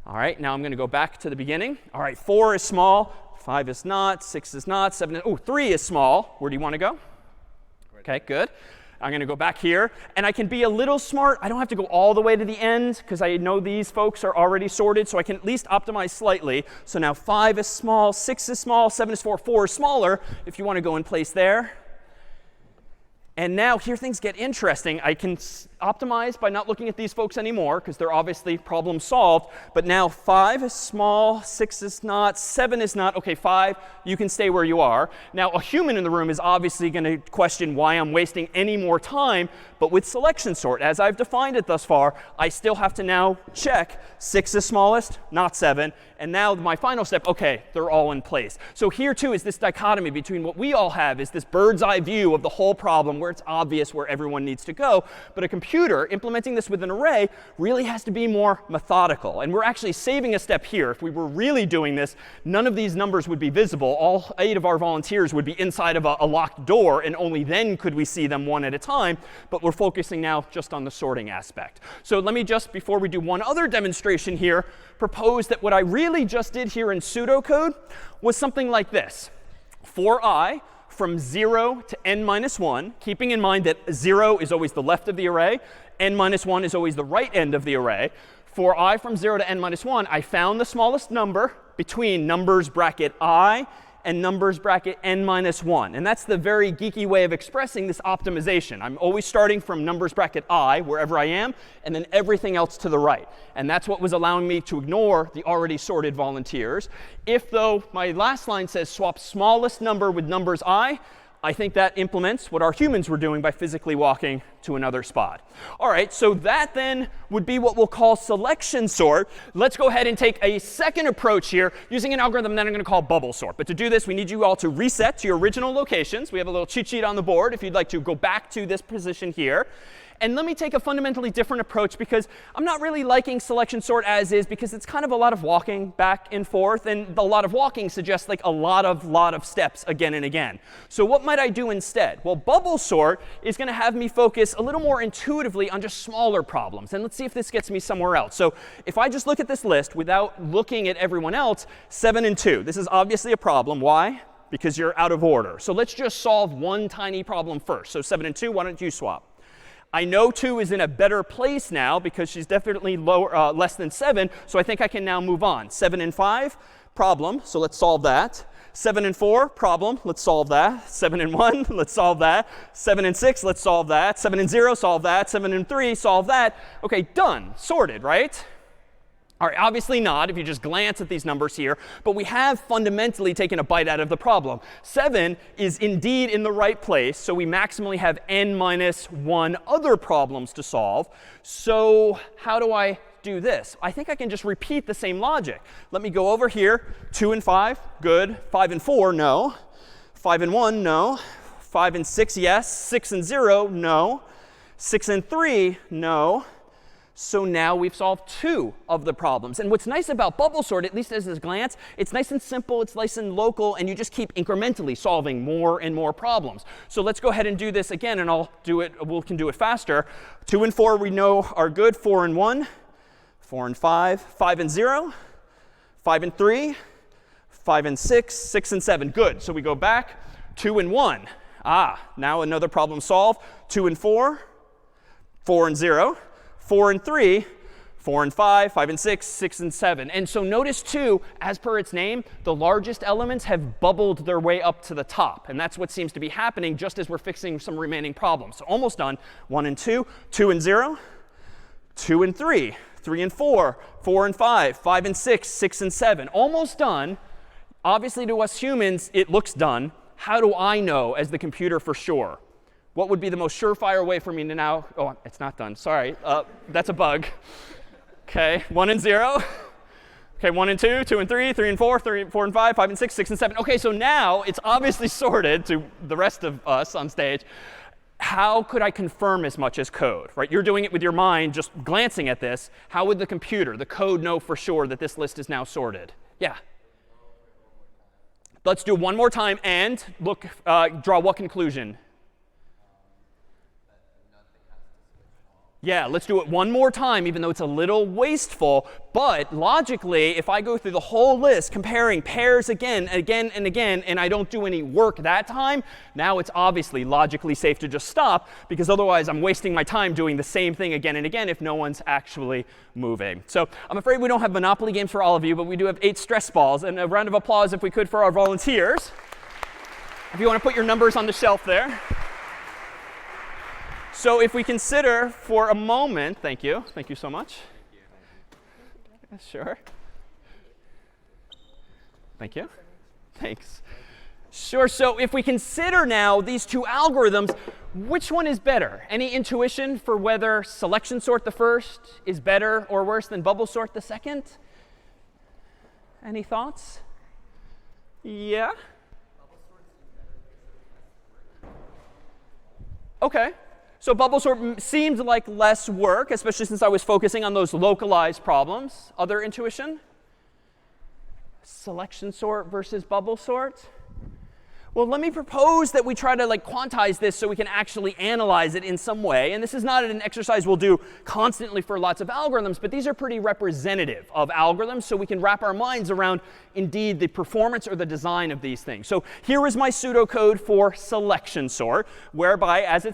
All right, now I'm going to go back to the beginning. All right, 4 is small. 5 is not. 6 is not. 7 is, oh, 3 is small. Where do you want to go? OK, good. I'm going to go back here. And I can be a little smart. I don't have to go all the way to the end because I know these folks are already sorted. So I can at least optimize slightly. So now 5 is small, 6 is small, 7 is 4 is smaller if you want to go in place there. And now here things get interesting. I can optimize by not looking at these folks anymore because they're obviously problem solved. But now 5 is small, 6 is not, 7 is not. OK, 5, you can stay where you are. Now a human in the room is obviously going to question why I'm wasting any more time. But with selection sort, as I've defined it thus far, I still have to now check 6 is smallest, not 7. And now my final step, OK, they're all in place. So here, too, is this dichotomy between what we all have is this bird's eye view of the whole problem where it's obvious where everyone needs to go. But a computer implementing this with an array really has to be more methodical. And we're actually saving a step here. If we were really doing this, none of these numbers would be visible. All 8 of our volunteers would be inside of a locked door. And only then could we see them one at a time. But we're focusing now just on the sorting aspect. So let me just, before we do one other demonstration here, propose that what I really just did here in pseudocode was something like this. For I from 0 to n minus 1, keeping in mind that 0 is always the left of the array, n minus 1 is always the right end of the array. For I from 0 to n minus 1, I found the smallest number between numbers bracket I and numbers bracket n minus 1. And that's the very geeky way of expressing this optimization. I'm always starting from numbers bracket I, wherever I am, and then everything else to the right. And that's what was allowing me to ignore the already sorted volunteers. If, though, my last line says swap smallest number with numbers I think that implements what our humans were doing by physically walking to another spot. All right, so that then would be what we'll call selection sort. Let's go ahead and take a second approach here using an algorithm that I'm going to call bubble sort. But to do this, we need you all to reset to your original locations. We have a little cheat sheet on the board if you'd like to go back to this position here. And let me take a fundamentally different approach because I'm not really liking selection sort as is because it's kind of a lot of walking back and forth. And a lot of walking suggests like a lot of steps again and again. So what might I do instead? Well, bubble sort is going to have me focus a little more intuitively on just smaller problems. And let's see if this gets me somewhere else. So if I just look at this list without looking at everyone else, 7 and 2. This is obviously a problem. Why? Because you're out of order. So let's just solve one tiny problem first. So 7 and 2, why don't you swap? I know 2 is in a better place now because she's definitely lower, less than 7. So I think I can now move on. 7 and 5, problem. So let's solve that. 7 and 4, problem. Let's solve that. 7 and 1, let's solve that. 7 and 6, let's solve that. 7 and 0, solve that. 7 and 3, solve that. OK, done. Sorted, right? All right, obviously not if you just glance at these numbers here. But we have fundamentally taken a bite out of the problem. 7 is indeed in the right place. So we maximally have n minus 1 other problems to solve. So how do I do this? I think I can just repeat the same logic. Let me go over here. 2 and 5, good. 5 and 4, no. 5 and 1, no. 5 and 6, yes. 6 and 0, no. 6 and 3, no. So now we've solved 2 of the problems. And what's nice about bubble sort, at least as a glance, it's nice and simple, it's nice and local, and you just keep incrementally solving more and more problems. So let's go ahead and do this again, and we can do it faster. 2 and 4 we know are good. 4 and 1, 4 and 5, 5 and 0, 5 and 3, 5 and 6, 6 and 7. Good. So we go back. 2 and 1. Now another problem solved. 2 and 4, 4 and 0. 4 and 3, 4 and 5, 5 and 6, 6 and 7. And so notice, too, as per its name, the largest elements have bubbled their way up to the top. And that's what seems to be happening just as we're fixing some remaining problems. So almost done. 1 and 2, 2 and 0, 2 and 3, 3 and 4, 4 and 5, 5 and 6, 6 and 7. Almost done. Obviously, to us humans, it looks done. How do I know as the computer for sure? What would be the most surefire way for me to now? Oh, it's not done. Sorry. That's a bug. OK, 1 and 0. OK, 1 and 2, 2 and 3, 3 and 4, 4 and 5, 5 and 6, 6 and 7. OK, so now it's obviously sorted to the rest of us on stage. How could I confirm as much as code? Right? You're doing it with your mind, just glancing at this. How would the computer, the code, know for sure that this list is now sorted? Yeah. Let's do it one more time and draw what conclusion? Yeah, let's do it one more time, even though it's a little wasteful. But logically, if I go through the whole list, comparing pairs again, again, and again, and I don't do any work that time, now it's obviously logically safe to just stop, because otherwise I'm wasting my time doing the same thing again and again if no one's actually moving. So I'm afraid we don't have Monopoly games for all of you, but we do have 8 stress balls. And a round of applause, if we could, for our volunteers. If you want to put your numbers on the shelf there. So if we consider for a moment, thank you so much. Sure. Thank you. Thanks. Sure. So if we consider now these 2 algorithms, which one is better? Any intuition for whether selection sort the first is better or worse than bubble sort the second? Any thoughts? Yeah? OK. So bubble sort seemed like less work, especially since I was focusing on those localized problems. Other intuition? Selection sort versus bubble sort? Well, let me propose that we try to quantize this so we can actually analyze it in some way. And this is not an exercise we'll do constantly for lots of algorithms, but these are pretty representative of algorithms, so we can wrap our minds around, indeed, the performance or the design of these things. So here is my pseudocode for selection sort, whereby, as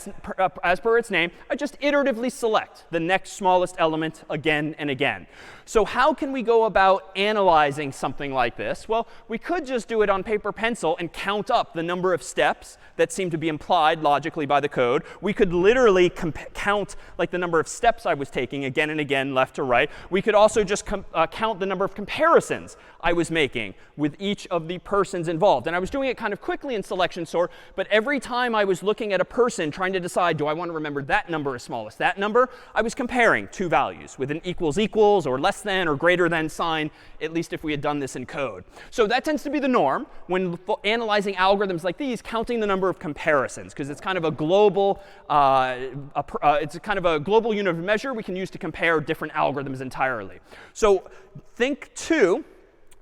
per its name, I just iteratively select the next smallest element again and again. So how can we go about analyzing something like this? Well, we could just do it on paper pencil and count up the number of steps that seem to be implied logically by the code. We could literally count the number of steps I was taking again and again, left to right. We could also just count the number of comparisons I was making with each of the persons involved. And I was doing it kind of quickly in selection sort, but every time I was looking at a person trying to decide, do I want to remember that number as smallest, that number, I was comparing 2 values with an equals equals or less than or greater than sign, at least if we had done this in code. So that tends to be the norm when analyzing algorithms like these, counting the number of comparisons, because it's kind of a global unit of measure we can use to compare different algorithms entirely. So think, too,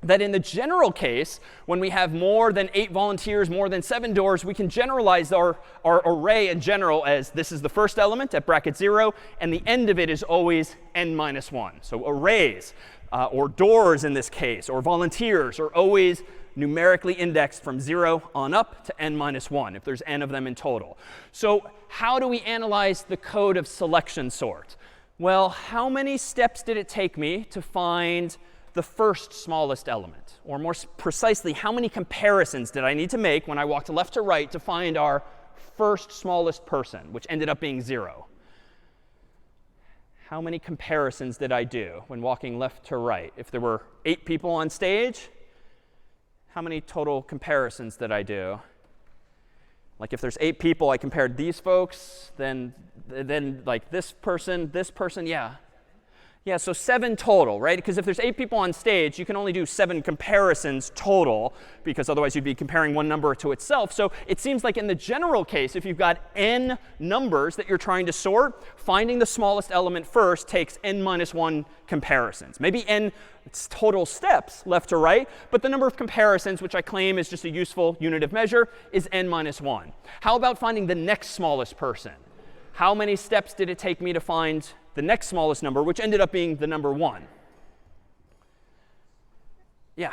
that in the general case, when we have more than 8 volunteers, more than 7 doors, we can generalize our array in general as this is the first element at bracket 0, and the end of it is always n minus 1. So arrays, or doors in this case, or volunteers are always numerically indexed from 0 on up to n minus 1, if there's n of them in total. So how do we analyze the code of selection sort? Well, how many steps did it take me to find the first smallest element? Or more precisely, how many comparisons did I need to make when I walked left to right to find our first smallest person, which ended up being 0? How many comparisons did I do when walking left to right? If there were 8 people on stage, how many total comparisons did I do? Like if there's 8 people, I compared these folks, then like this person, yeah. Yeah, so 7 total, right? Because if there's 8 people on stage, you can only do 7 comparisons total, because otherwise you'd be comparing one number to itself. So it seems like in the general case, if you've got n numbers that you're trying to sort, finding the smallest element first takes n minus 1 comparisons. Maybe n total steps left to right, but the number of comparisons, which I claim is just a useful unit of measure, is n minus 1. How about finding the next smallest person? How many steps did it take me to find the next smallest number, which ended up being the number 1? Yeah.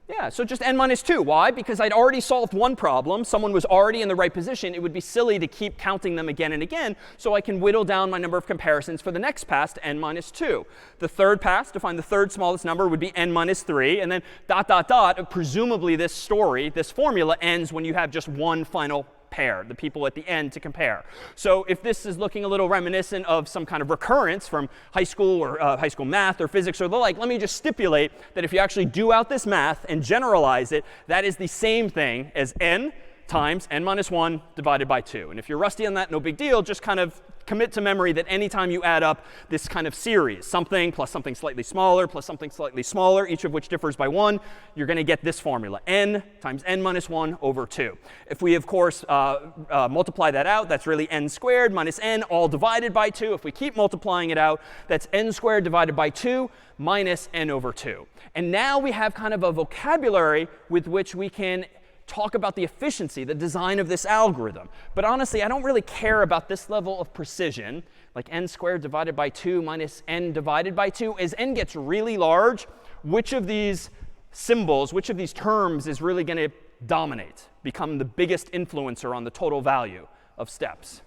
Yeah, so just n minus 2. Why? Because I'd already solved one problem. Someone was already in the right position. It would be silly to keep counting them again and again. So I can whittle down my number of comparisons for the next pass to n minus 2. The third pass, to find the third smallest number, would be n minus 3. And then dot, dot, dot. Presumably this story, this formula, ends when you have just one final pair, the people at the end to compare. So if this is looking a little reminiscent of some kind of recurrence from high school or high school math or physics or the like, let me just stipulate that if you actually do out this math and generalize it, that is the same thing as n times n minus 1 divided by 2. And if you're rusty on that, no big deal. Just kind of commit to memory that anytime you add up this kind of series, something plus something slightly smaller plus something slightly smaller, each of which differs by 1, you're going to get this formula, n times n minus 1 over 2. If we, of course, multiply that out, that's really n squared minus n all divided by 2. If we keep multiplying it out, that's n squared divided by 2 minus n over 2. And now we have kind of a vocabulary with which we can talk about the efficiency, the design of this algorithm. But honestly, I don't really care about this level of precision, like n squared divided by 2 minus n divided by 2. As n gets really large, which of these symbols, which of these terms is really going to dominate, become the biggest influencer on the total value of steps?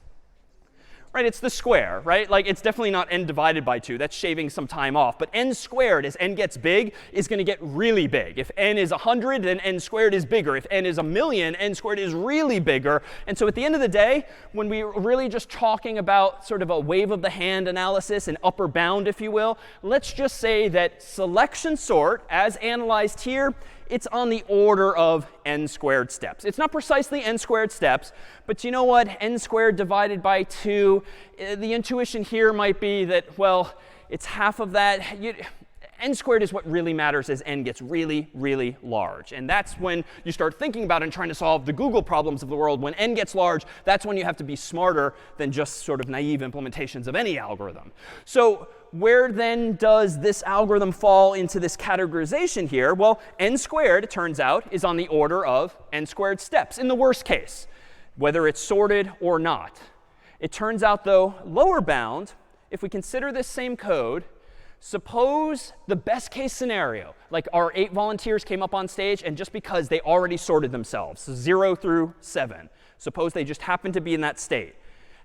Right, it's the square, right? Like, it's definitely not n divided by 2. That's shaving some time off. But n squared, as n gets big, is going to get really big. If n is 100, then n squared is bigger. If n is 1,000,000, n squared is really bigger. And so at the end of the day, when we're really just talking about sort of a wave of the hand analysis, an upper bound, if you will, let's just say that selection sort, as analyzed here, it's on the order of n squared steps. It's not precisely n squared steps, but you know what? N squared divided by 2, the intuition here might be that, well, it's half of that. N squared is what really matters as n gets really, really large. And that's when you start thinking about and trying to solve the Google problems of the world. When n gets large, that's when you have to be smarter than just sort of naive implementations of any algorithm. So where then does this algorithm fall into this categorization here? Well, n squared, it turns out, is on the order of n squared steps in the worst case, whether it's sorted or not. It turns out, though, lower bound, if we consider this same code, suppose the best case scenario, like our 8 volunteers came up on stage, and just because they already sorted themselves, so 0 through 7, suppose they just happened to be in that state.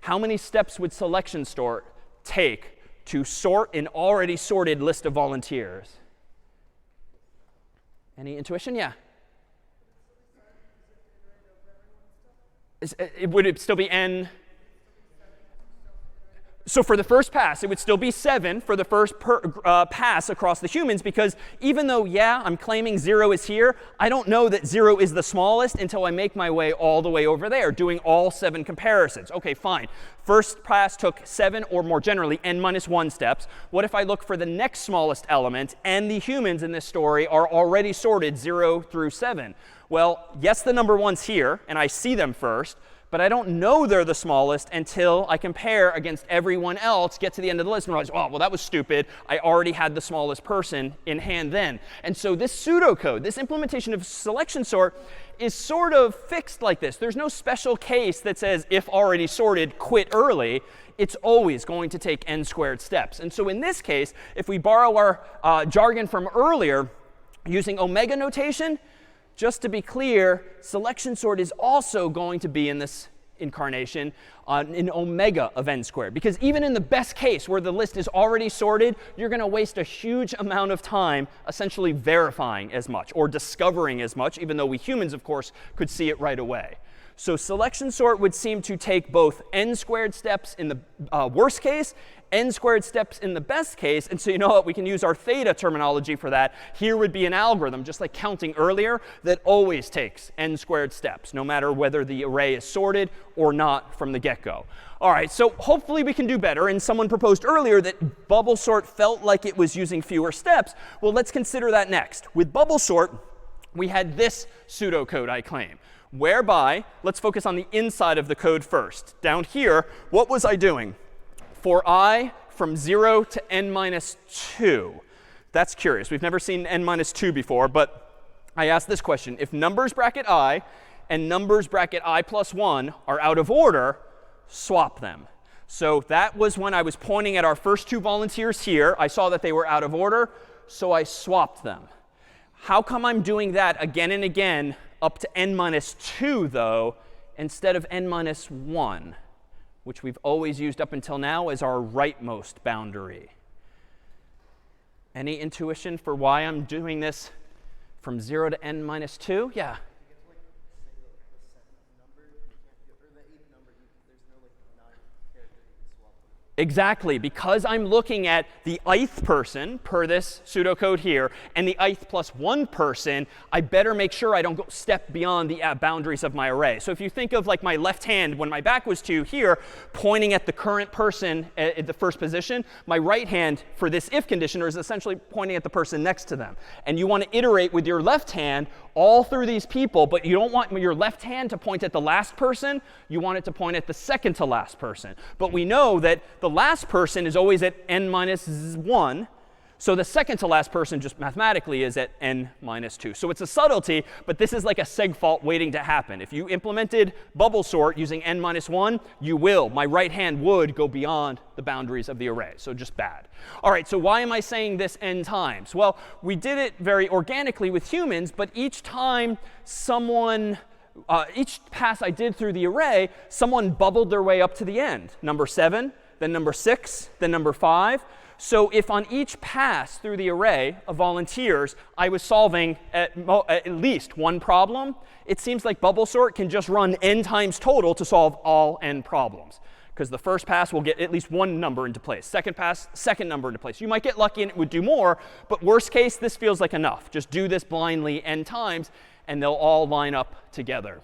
How many steps would selection sort take to sort an already sorted list of volunteers? Any intuition? Yeah. Would it still be n? So for the first pass, it would still be 7 for the first pass across the humans, because even though, yeah, I'm claiming 0 is here, I don't know that 0 is the smallest until I make my way all the way over there, doing all 7 comparisons. OK, fine. First pass took 7, or more generally, n minus 1 steps. What if I look for the next smallest element, and the humans in this story are already sorted 0 through 7? Well, yes, the number 1's here, and I see them first. But I don't know they're the smallest until I compare against everyone else, get to the end of the list, and realize, oh, well, that was stupid. I already had the smallest person in hand then. And so this pseudocode, this implementation of selection sort, is sort of fixed like this. There's no special case that says, if already sorted, quit early. It's always going to take n squared steps. And so in this case, if we borrow our jargon from earlier, using omega notation, just to be clear, selection sort is also going to be in this incarnation an omega of n squared. Because even in the best case where the list is already sorted, you're going to waste a huge amount of time essentially verifying as much or discovering as much, even though we humans, of course, could see it right away. So selection sort would seem to take both n squared steps in the worst case n squared steps in the best case. And so you know what? We can use our theta terminology for that. Here would be an algorithm, just like counting earlier, that always takes n squared steps, no matter whether the array is sorted or not from the get-go. All right, so hopefully we can do better. And someone proposed earlier that bubble sort felt like it was using fewer steps. Well, let's consider that next. With bubble sort, we had this pseudocode, I claim, whereby, let's focus on the inside of the code first. Down here, what was I doing? For I from 0 to n minus 2. That's curious. We've never seen n minus 2 before, but I asked this question. If numbers bracket I and numbers bracket I plus 1 are out of order, swap them. So that was when I was pointing at our first two volunteers here. I saw that they were out of order, so I swapped them. How come I'm doing that again and again up to n minus 2, though, instead of n minus 1, which we've always used up until now as our rightmost boundary? Any intuition for why I'm doing this from 0 to n minus 2? Yeah. Exactly. Because I'm looking at the ith person per this pseudocode here and the ith plus 1 person, I better make sure I don't go step beyond the boundaries of my array. So if you think of like my left hand when my back was to here, pointing at the current person at the first position, my right hand for this if conditioner is essentially pointing at the person next to them. And you want to iterate with your left hand all through these people, but you don't want your left hand to point at the last person. You want it to point at the second to last person. But we know that the last person is always at n minus 1. So the second to last person just mathematically is at n minus 2. So it's a subtlety, but this is like a seg fault waiting to happen. If you implemented bubble sort using n minus 1, you will. My right hand would go beyond the boundaries of the array. So just bad. All right, so why am I saying this n times? Well, we did it very organically with humans, but each time someone each pass I did through the array, someone bubbled their way up to the end. Number 7, then number 6, then number 5. So if on each pass through the array of volunteers, I was solving at least one problem, it seems like bubble sort can just run n times total to solve all n problems. Because the first pass will get at least one number into place. Second pass, second number into place. You might get lucky and it would do more, but worst case, this feels like enough. Just do this blindly n times, and they'll all line up together.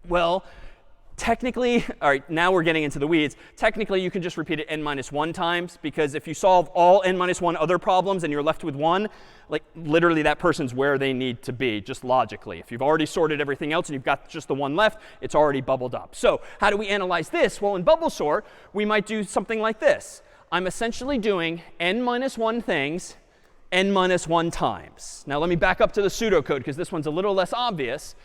Well, technically, all right, now we're getting into the weeds. Technically, you can just repeat it n minus 1 times, because if you solve all n minus 1 other problems and you're left with one, like literally that person's where they need to be, just logically. If you've already sorted everything else and you've got just the one left, it's already bubbled up. So how do we analyze this? Well, in bubble sort, we might do something like this. I'm essentially doing n minus 1 things n minus 1 times. Now let me back up to the pseudocode, because this one's a little less obvious.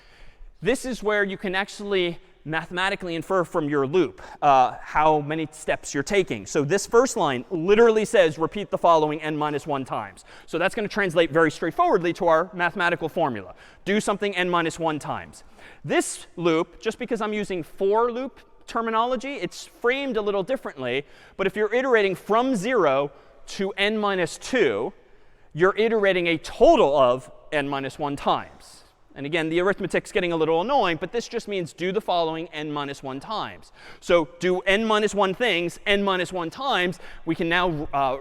This is where you can actually mathematically infer from your loop how many steps you're taking. So this first line literally says repeat the following n minus 1 times. So that's going to translate very straightforwardly to our mathematical formula. Do something n minus 1 times. This loop, just because I'm using for loop terminology, it's framed a little differently. But if you're iterating from 0 to n minus 2, you're iterating a total of n minus 1 times. And again, the arithmetic's getting a little annoying, but this just means do the following n minus 1 times. So do n minus 1 things n minus 1 times. We can now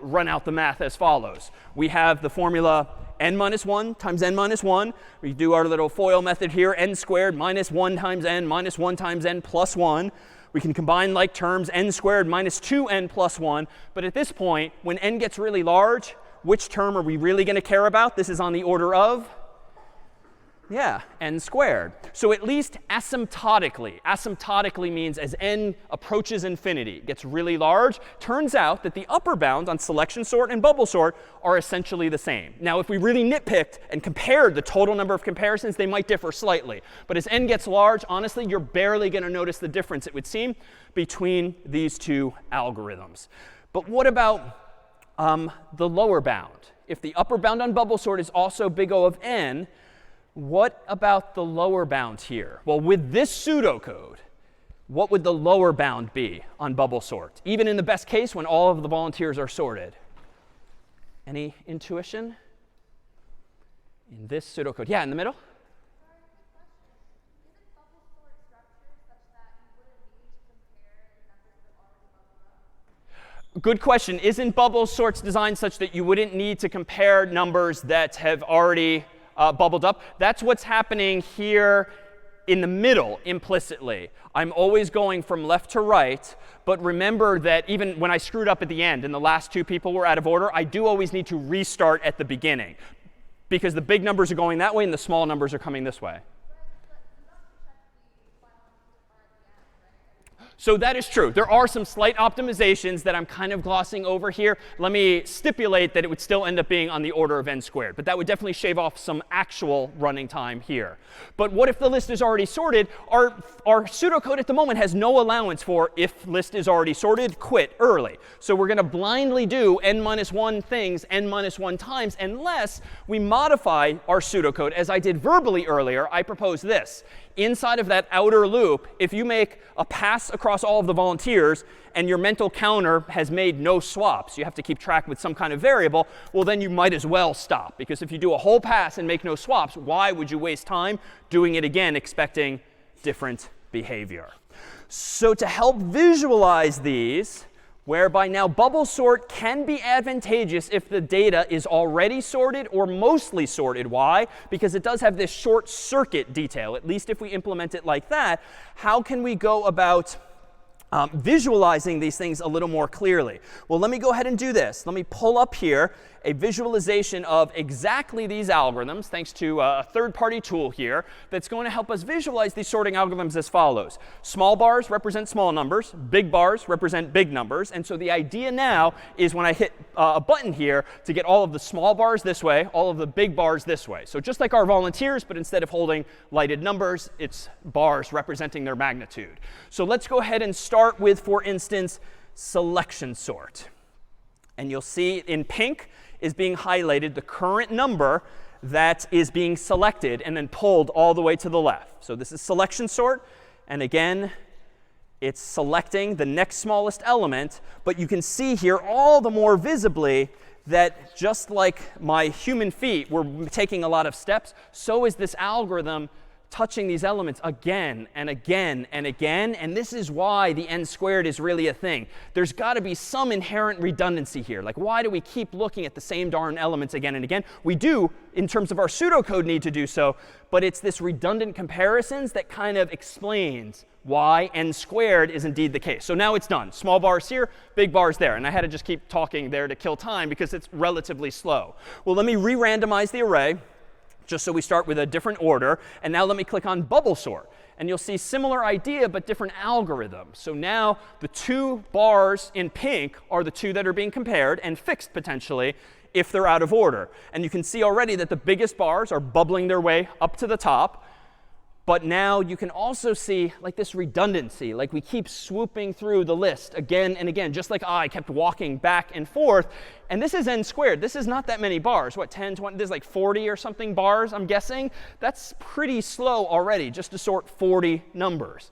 run out the math as follows. We have the formula n minus 1 times n minus 1. We do our little FOIL method here, n squared minus 1 times n minus 1 times n plus 1. We can combine like terms, n squared minus 2n plus 1. But at this point, when n gets really large, which term are we really going to care about? This is on the order of? Yeah, n squared. So at least asymptotically means as n approaches infinity, it gets really large, turns out that the upper bounds on selection sort and bubble sort are essentially the same. Now, if we really nitpicked and compared the total number of comparisons, they might differ slightly. But as n gets large, honestly, you're barely going to notice the difference, it would seem, between these two algorithms. But what about the lower bound? If the upper bound on bubble sort is also big O of n, what about the lower bound here? Well, with this pseudocode, what would the lower bound be on bubble sort, even in the best case when all of the volunteers are sorted? Any intuition? In this pseudocode. Yeah, in the middle? Good question. Isn't bubble sorts designed such that you wouldn't need to compare numbers that have already bubbled up? That's what's happening here in the middle implicitly. I'm always going from left to right. But remember that even when I screwed up at the end and the last two people were out of order, I do always need to restart at the beginning, because the big numbers are going that way and the small numbers are coming this way. So that is true. There are some slight optimizations that I'm kind of glossing over here. Let me stipulate that it would still end up being on the order of n squared. But that would definitely shave off some actual running time here. But what if the list is already sorted? Our pseudocode at the moment has no allowance for if list is already sorted, quit early. So we're going to blindly do n-1 things n-1 times unless we modify our pseudocode. As I did verbally earlier, I propose this. Inside of that outer loop, if you make a pass across all of the volunteers and your mental counter has made no swaps, you have to keep track with some kind of variable, well, then you might as well stop. Because if you do a whole pass and make no swaps, why would you waste time doing it again expecting different behavior? So to help visualize these, whereby now bubble sort can be advantageous if the data is already sorted or mostly sorted. Why? Because it does have this short circuit detail, at least if we implement it like that. How can we go about visualizing these things a little more clearly? Well, let me go ahead and do this. Let me pull up here a visualization of exactly these algorithms, thanks to a third-party tool here that's going to help us visualize these sorting algorithms as follows. Small bars represent small numbers. Big bars represent big numbers. And so the idea now is when I hit a button here to get all of the small bars this way, all of the big bars this way. So just like our volunteers, but instead of holding lighted numbers, it's bars representing their magnitude. So let's go ahead and start with, for instance, selection sort. And you'll see in pink is being highlighted the current number that is being selected and then pulled all the way to the left. So this is selection sort. And again, it's selecting the next smallest element. But you can see here all the more visibly that just like my human feet were taking a lot of steps, so is this algorithm touching these elements again and again and again. And this is why the n squared is really a thing. There's got to be some inherent redundancy here. Like, why do we keep looking at the same darn elements again and again? We do, in terms of our pseudocode, need to do so. But it's this redundant comparisons that kind of explains why n squared is indeed the case. So now it's done. Small bars here, big bars there. And I had to just keep talking there to kill time because it's relatively slow. Well, let me re-randomize the array, just so we start with a different order. And now let me click on bubble sort. And you'll see similar idea, but different algorithm. So now the two bars in pink are the two that are being compared and fixed potentially if they're out of order. And you can see already that the biggest bars are bubbling their way up to the top. But now you can also see like this redundancy, like we keep swooping through the list again and again, just like I kept walking back and forth. And this is n squared. This is not that many bars. What, 10, 20? There's like 40 or something bars, I'm guessing. That's pretty slow already just to sort 40 numbers.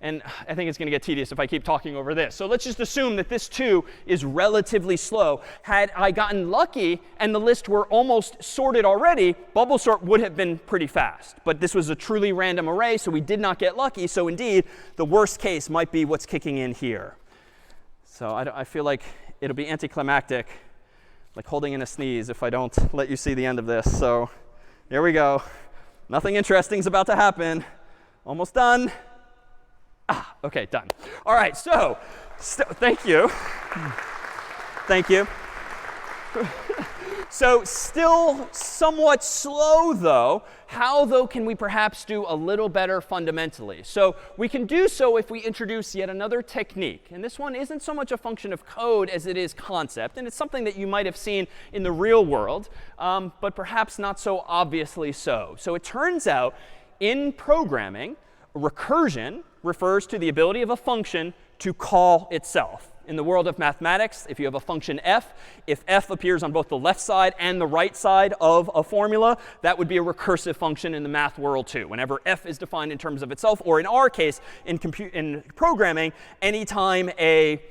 And I think it's going to get tedious if I keep talking over this. So let's just assume that this, too, is relatively slow. Had I gotten lucky and the list were almost sorted already, bubble sort would have been pretty fast. But this was a truly random array, so we did not get lucky. So indeed, the worst case might be what's kicking in here. So I feel like it'll be anticlimactic, like holding in a sneeze, if I don't let you see the end of this. So here we go. Nothing interesting is about to happen. Almost done. OK, done. All right, so thank you. Thank you. So still somewhat slow, though. How, though, can we perhaps do a little better fundamentally? So we can do so if we introduce yet another technique. And this one isn't so much a function of code as it is concept. And it's something that you might have seen in the real world, but perhaps not so obviously so. So it turns out in programming, recursion refers to the ability of a function to call itself. In the world of mathematics, if you have a function f, if f appears on both the left side and the right side of a formula, that would be a recursive function in the math world too. Whenever f is defined in terms of itself, or in our case, in programming, anytime a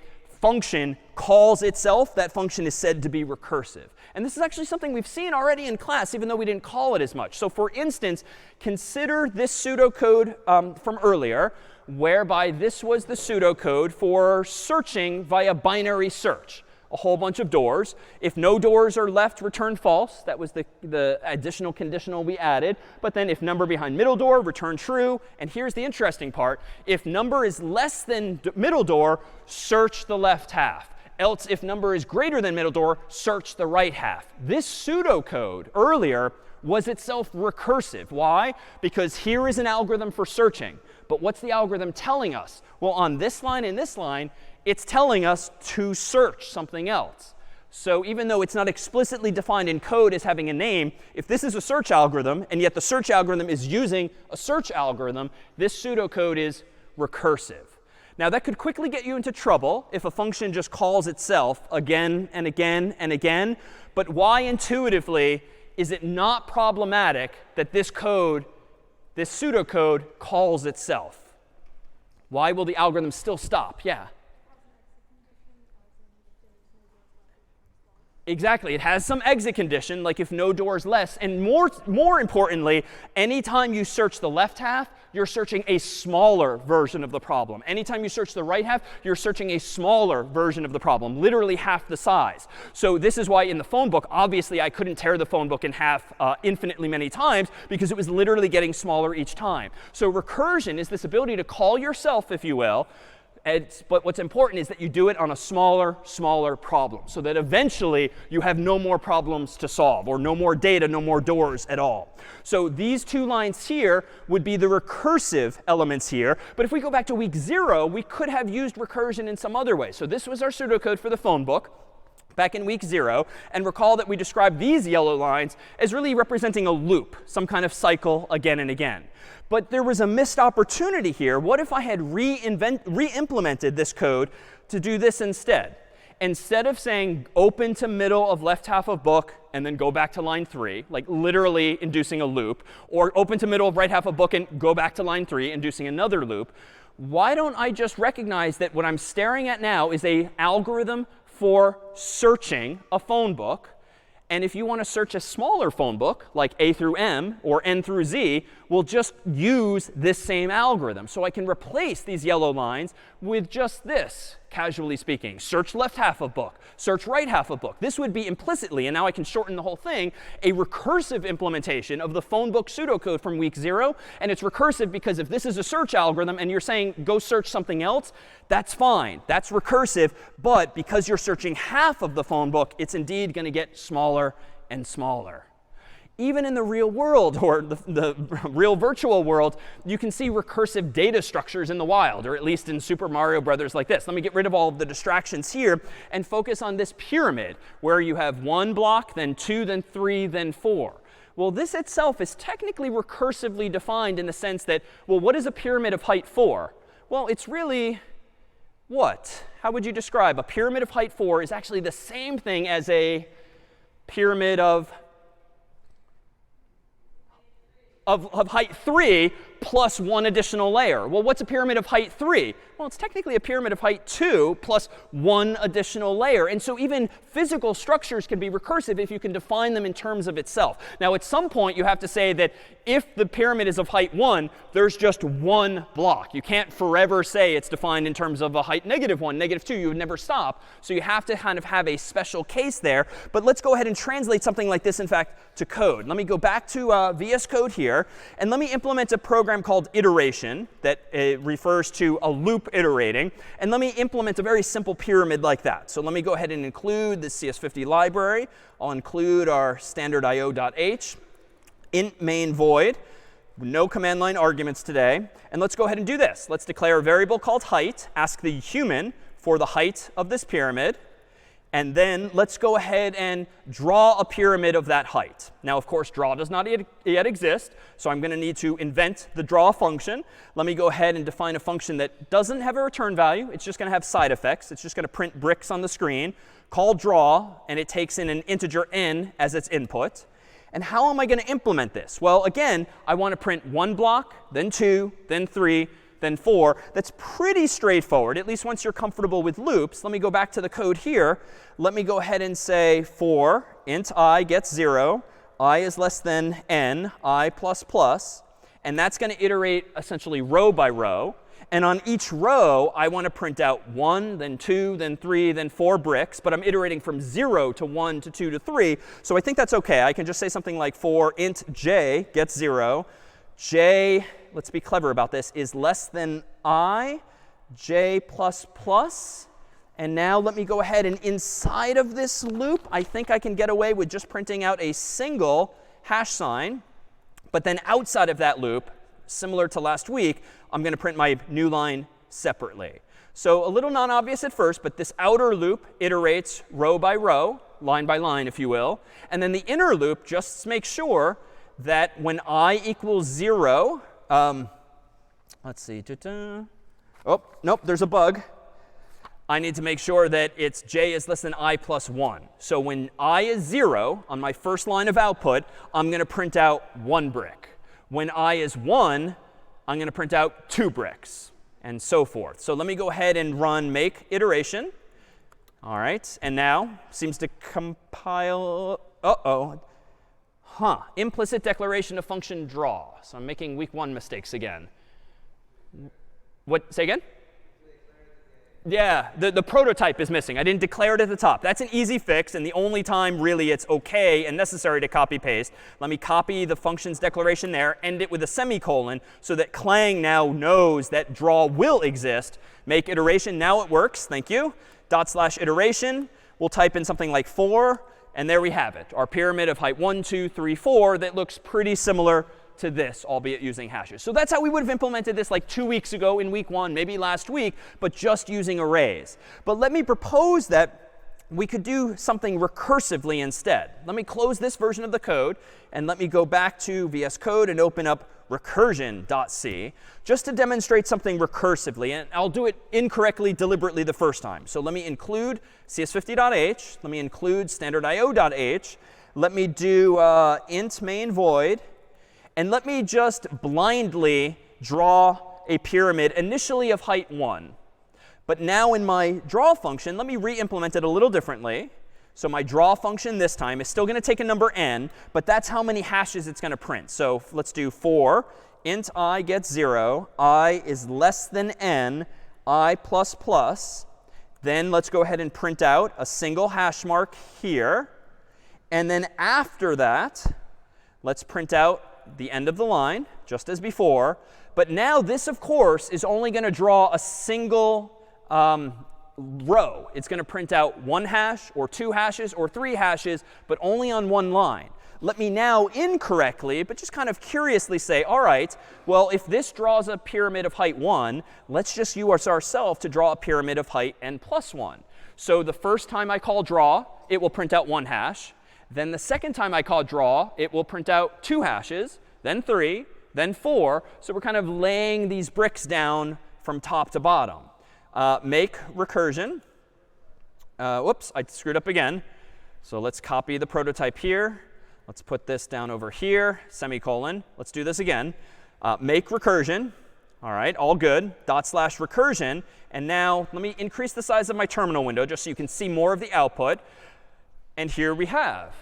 function calls itself, that function is said to be recursive. And this is actually something we've seen already in class, even though we didn't call it as much. So for instance, consider this pseudocode from earlier, whereby this was the pseudocode for searching via binary search. A whole bunch of doors. If no doors are left, return false. That was the additional conditional we added. But then if number behind middle door, return true. And here's the interesting part. If number is less than middle door, search the left half. Else, if number is greater than middle door, search the right half. This pseudocode earlier was itself recursive. Why? Because here is an algorithm for searching. But what's the algorithm telling us? Well, on this line and this line, it's telling us to search something else. So even though it's not explicitly defined in code as having a name, if this is a search algorithm, and yet the search algorithm is using a search algorithm, this pseudocode is recursive. Now, that could quickly get you into trouble if a function just calls itself again and again and again. But why intuitively is it not problematic that this code, this pseudocode, calls itself? Why will the algorithm still stop? Yeah. Exactly. It has some exit condition, like if no doors less. And more importantly, anytime you search the left half, you're searching a smaller version of the problem. Anytime you search the right half, you're searching a smaller version of the problem, literally half the size. So this is why in the phone book, obviously, I couldn't tear the phone book in half infinitely many times, because it was literally getting smaller each time. So recursion is this ability to call yourself, if you will. But what's important is that you do it on a smaller problem, so that eventually you have no more problems to solve, or no more data, no more doors at all. So these two lines here would be the recursive elements here. But if we go back to week 0, we could have used recursion in some other way. So this was our pseudocode for the phone book back in week 0. And recall that we described these yellow lines as really representing a loop, some kind of cycle again and again. But there was a missed opportunity here. What if I had re-implemented this code to do this instead? Instead of saying open to middle of left half of book and then go back to line 3, like literally inducing a loop, or open to middle of right half of book and go back to line 3, inducing another loop, why don't I just recognize that what I'm staring at now is an algorithm for searching a phone book? And if you want to search a smaller phone book, like A through M or N through Z, we'll just use this same algorithm. So I can replace these yellow lines with just this, casually speaking. Search left half of book, search right half of book. This would be implicitly, and now I can shorten the whole thing, a recursive implementation of the phone book pseudocode from week 0. And it's recursive because if this is a search algorithm and you're saying go search something else, that's fine. That's recursive. But because you're searching half of the phone book, it's indeed going to get smaller and smaller. Even in the real world, or the real virtual world, you can see recursive data structures in the wild, or at least in Super Mario Brothers like this. Let me get rid of all of the distractions here and focus on this pyramid, where you have 1 block, then 2, then 3, then 4. Well, this itself is technically recursively defined in the sense that, well, what is a pyramid of height 4? Well, it's really what? How would you describe? A pyramid of height 4 is actually the same thing as a pyramid of height 3 plus 1 additional layer. Well, what's a pyramid of height 3? Well, it's technically a pyramid of height 2 plus 1 additional layer. And so even physical structures can be recursive if you can define them in terms of itself. Now, at some point, you have to say that if the pyramid is of height 1, there's just 1 block. You can't forever say it's defined in terms of a height -1, -2. You would never stop. So you have to kind of have a special case there. But let's go ahead and translate something like this, in fact, to code. Let me go back to VS Code here, and let me implement a program called iteration that refers to a loop iterating. And let me implement a very simple pyramid like that. So let me go ahead and include the CS50 library. I'll include our standard io.h, int main void, no command line arguments today. And let's go ahead and do this. Let's declare a variable called height, ask the human for the height of this pyramid. And then let's go ahead and draw a pyramid of that height. Now, of course, draw does not yet exist, so I'm going to need to invent the draw function. Let me go ahead and define a function that doesn't have a return value. It's just going to have side effects. It's just going to print bricks on the screen, call draw, and it takes in an integer n as its input. And how am I going to implement this? Well, again, I want to print 1 block, then 2, then 3, then 4. That's pretty straightforward, at least once you're comfortable with loops. Let me go back to the code here. Let me go ahead and say for int I gets 0, I is less than n, I plus plus. And that's going to iterate essentially row by row. And on each row, I want to print out 1, then 2, then 3, then 4 bricks. But I'm iterating from 0 to 1 to 2 to 3. So I think that's OK. I can just say something like for int j gets 0. J, let's be clever about this, is less than I, j plus plus. And now let me go ahead and inside of this loop, I think I can get away with just printing out a single hash sign. But then outside of that loop, similar to last week, I'm going to print my new line separately. So a little non-obvious at first, but this outer loop iterates row by row, line by line, if you will. And then the inner loop just makes sure that when I equals 0, let's see. Oh, nope, there's a bug. I need to make sure that it's j is less than I plus 1. So when I is 0 on my first line of output, I'm going to print out 1 brick. When I is 1, I'm going to print out 2 bricks, and so forth. So let me go ahead and run make iteration. All right. And now seems to compile. Uh-oh. Implicit declaration of function draw. So I'm making week 1 mistakes again. What? Say again? Yeah, the prototype is missing. I didn't declare it at the top. That's an easy fix, and the only time really it's OK and necessary to copy paste. Let me copy the function's declaration there, end it with a semicolon, so that Clang now knows that draw will exist. Make iteration. Now it works. Thank you. /iteration. We'll type in something like 4, and there we have it. Our pyramid of height 1, 2, 3, 4 that looks pretty similar to this, albeit using hashes. So that's how we would have implemented this like 2 weeks ago in week 1, maybe last week, but just using arrays. But let me propose that we could do something recursively instead. Let me close this version of the code, and let me go back to VS Code and open up recursion.c just to demonstrate something recursively. And I'll do it incorrectly deliberately the first time. So let me include cs50.h. Let me include standardio.h. Let me do int main void. And let me just blindly draw a pyramid initially of height 1. But now in my draw function, let me re-implement it a little differently. So my draw function this time is still going to take a number n, but that's how many hashes it's going to print. So let's do for int I gets 0, I is less than n, I plus plus. Then let's go ahead and print out a single hash mark here. And then after that, let's print out the end of the line, just as before. But now this, of course, is only going to draw a single row. It's going to print out 1 hash or 2 hashes or 3 hashes, but only on 1 line. Let me now incorrectly, but just kind of curiously say, all right, well, if this draws a pyramid of height 1, let's just use ourselves to draw a pyramid of height n plus 1. So the first time I call draw, it will print out 1 hash. Then the second time I call draw, it will print out 2 hashes, then 3, then 4. So we're kind of laying these bricks down from top to bottom. Make recursion. Whoops, I screwed up again. So let's copy the prototype here. Let's put this down over here, semicolon. Let's do this again. Make recursion. All right, all good. /recursion. And now let me increase the size of my terminal window just so you can see more of the output. And here we have.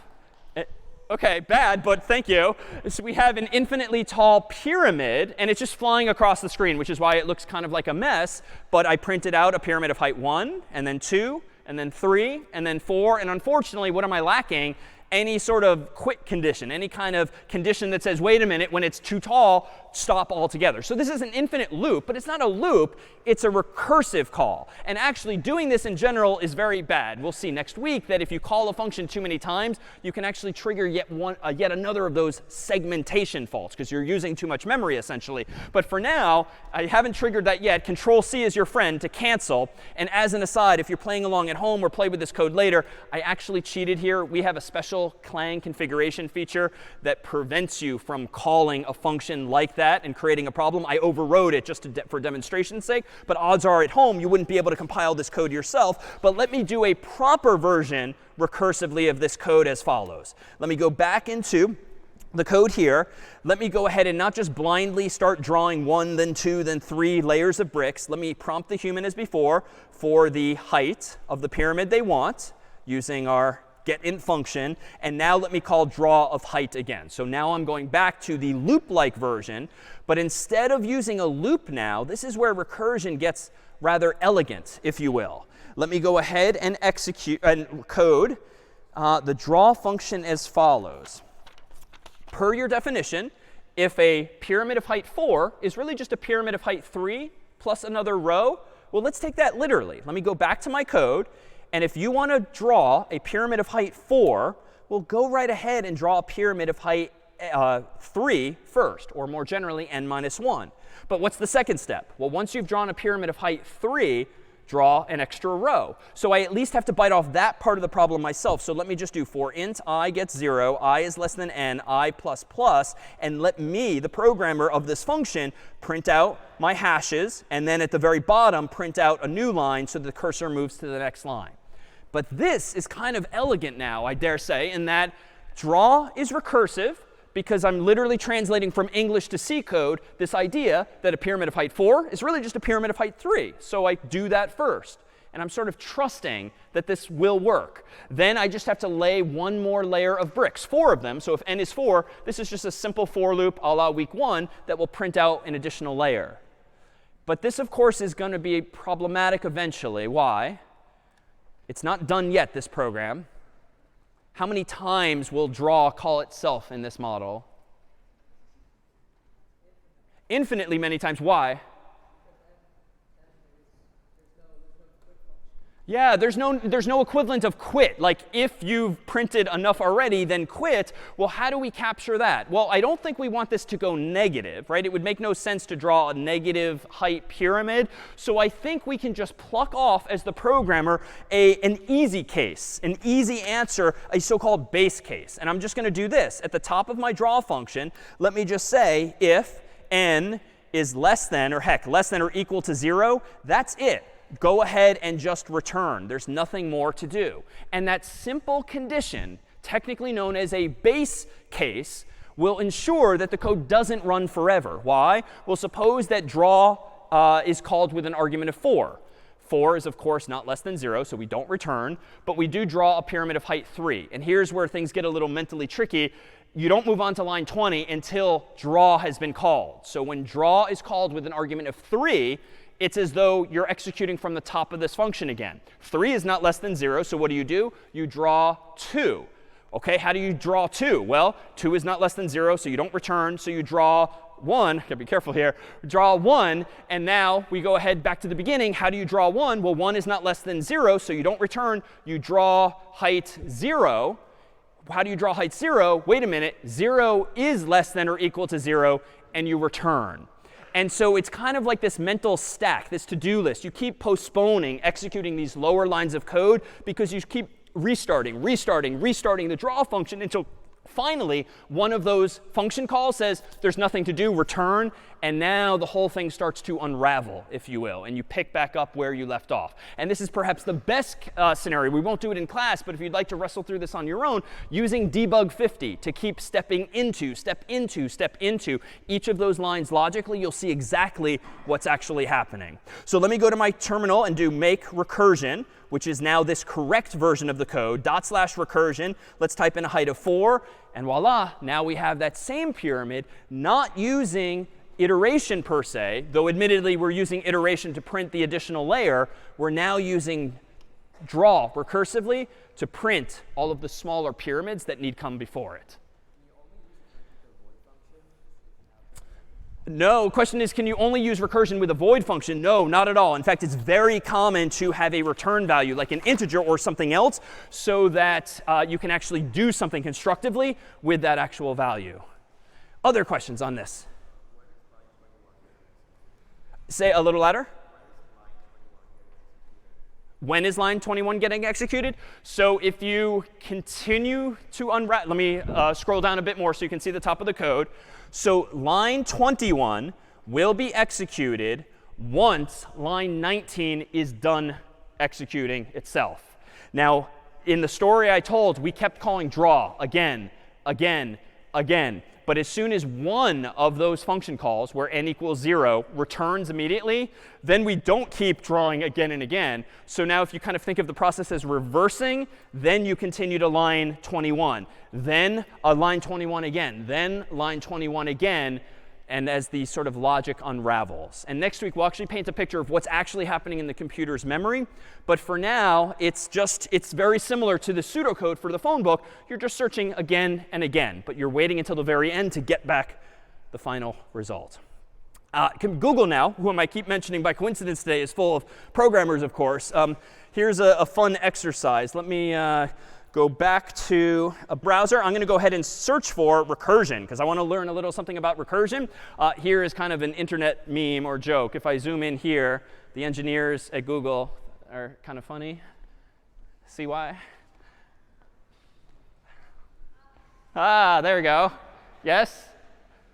OK, bad, but thank you. So we have an infinitely tall pyramid, and it's just flying across the screen, which is why it looks kind of like a mess. But I printed out a pyramid of height 1, and then 2, and then 3, and then 4. And unfortunately, what am I lacking? Any sort of quit condition, any kind of condition that says, wait a minute, when it's too tall, stop altogether. So this is an infinite loop, but it's not a loop. It's a recursive call. And actually, doing this in general is very bad. We'll see next week that if you call a function too many times, you can actually trigger yet another of those segmentation faults, because you're using too much memory, essentially. But for now, I haven't triggered that yet. Control-C is your friend to cancel. And as an aside, if you're playing along at home or play with this code later, I actually cheated here. We have a special Clang configuration feature that prevents you from calling a function like that and creating a problem. I overrode it just for demonstration's sake. But odds are at home you wouldn't be able to compile this code yourself. But let me do a proper version recursively of this code as follows. Let me go back into the code here, let me go ahead and not just blindly start drawing 1, then 2, then 3 layers of bricks. Let me prompt the human as before for the height of the pyramid they want using our getInt function. And now let me call draw of height again. So now I'm going back to the loop-like version. But instead of using a loop now, this is where recursion gets rather elegant, if you will. Let me go ahead and execute and code the draw function as follows. Per your definition, if a pyramid of height 4 is really just a pyramid of height 3 plus another row, well, let's take that literally. Let me go back to my code. And if you want to draw a pyramid of height 4, well, go right ahead and draw a pyramid of height 3 first, or more generally, n minus 1. But what's the second step? Well, once you've drawn a pyramid of height 3, draw an extra row. So I at least have to bite off that part of the problem myself. So let me just do for int I gets 0, I is less than n, I plus plus, and let me, the programmer of this function, print out my hashes, and then at the very bottom, print out a new line so the cursor moves to the next line. But this is kind of elegant now, I dare say, in that draw is recursive, because I'm literally translating from English to C code this idea that a pyramid of height 4 is really just a pyramid of height 3. So I do that first. And I'm sort of trusting that this will work. Then I just have to lay one more layer of bricks, 4 of them. So if n is 4, this is just a simple for loop a la week 1 that will print out an additional layer. But this, of course, is going to be problematic eventually. Why? It's not done yet, this program. How many times will draw call itself in this model? Infinitely many times. Why? Yeah, there's no equivalent of quit. Like if you've printed enough already, then quit. Well, how do we capture that? Well, I don't think we want this to go negative, right? It would make no sense to draw a negative height pyramid. So I think we can just pluck off, as the programmer, an easy case, an easy answer, a so-called base case. And I'm just going to do this. At the top of my draw function, let me just say if n is less than, or heck, less than or equal to 0, that's it. Go ahead and just return. There's nothing more to do. And that simple condition, technically known as a base case, will ensure that the code doesn't run forever. Why? Well, suppose that draw is called with an argument of 4. 4 is, of course, not less than 0, so we don't return. But we do draw a pyramid of height 3. And here's where things get a little mentally tricky. You don't move on to line 20 until draw has been called. So when draw is called with an argument of 3, it's as though you're executing from the top of this function again. 3 is not less than 0, so what do? You draw 2. OK, how do you draw 2? Well, 2 is not less than 0, so you don't return. So you draw 1. Gotta be careful here. Draw 1, and now we go ahead back to the beginning. How do you draw 1? Well, 1 is not less than 0, so you don't return. You draw height 0. How do you draw height 0? Wait a minute. 0 is less than or equal to 0, and you return. And so it's kind of like this mental stack, this to-do list. You keep postponing executing these lower lines of code because you keep restarting the draw function until finally one of those function calls says there's nothing to do, return. And now the whole thing starts to unravel, if you will, and you pick back up where you left off. And this is perhaps the best scenario. We won't do it in class, but if you'd like to wrestle through this on your own, using debug 50 to keep stepping into each of those lines logically, you'll see exactly what's actually happening. So let me go to my terminal and do make recursion, which is now this correct version of the code, /recursion. Let's type in a height of 4, and voila, now we have that same pyramid, not using iteration per se, though admittedly we're using iteration to print the additional layer. We're now using draw recursively to print all of the smaller pyramids that need come before it. No, question is, can you only use recursion with a void function? No, not at all. In fact, it's very common to have a return value, like an integer or something else, so that you can actually do something constructively with that actual value. Other questions on this? Say a little louder. When is line 21 getting executed? So if you continue to unwrap, let me scroll down a bit more so you can see the top of the code. So line 21 will be executed once line 19 is done executing itself. Now, in the story I told, we kept calling draw again again. But as soon as one of those function calls, where n equals 0, returns immediately, then we don't keep drawing again and again. So now if you kind of think of the process as reversing, then you continue to line 21. Then line 21 again. Then line 21 again. And as the sort of logic unravels. And next week, we'll actually paint a picture of what's actually happening in the computer's memory. But for now, it's very similar to the pseudocode for the phone book. You're just searching again and again. But you're waiting until the very end to get back the final result. Google now, whom I keep mentioning by coincidence today, is full of programmers, of course. Here's a fun exercise. Let me go back to a browser. I'm going to go ahead and search for recursion, because I want to learn a little something about recursion. Here is kind of an internet meme or joke. If I zoom in here, the engineers at Google are kind of funny. See why? There we go. Yes?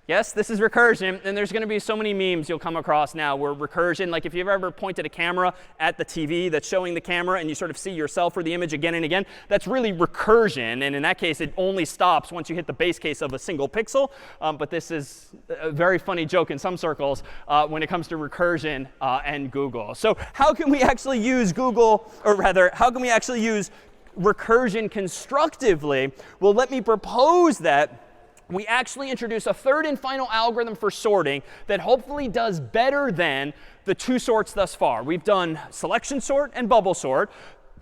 Yes, this is recursion. And there's going to be so many memes you'll come across now where recursion, like if you've ever pointed a camera at the TV that's showing the camera and you sort of see yourself or the image again and again, that's really recursion. And in that case, it only stops once you hit the base case of a single pixel. But this is a very funny joke in some circles when it comes to recursion and Google. So how can we actually use Google, or rather, how can we actually use recursion constructively? Well, let me propose that we actually introduce a third and final algorithm for sorting that hopefully does better than the two sorts thus far. We've done selection sort and bubble sort.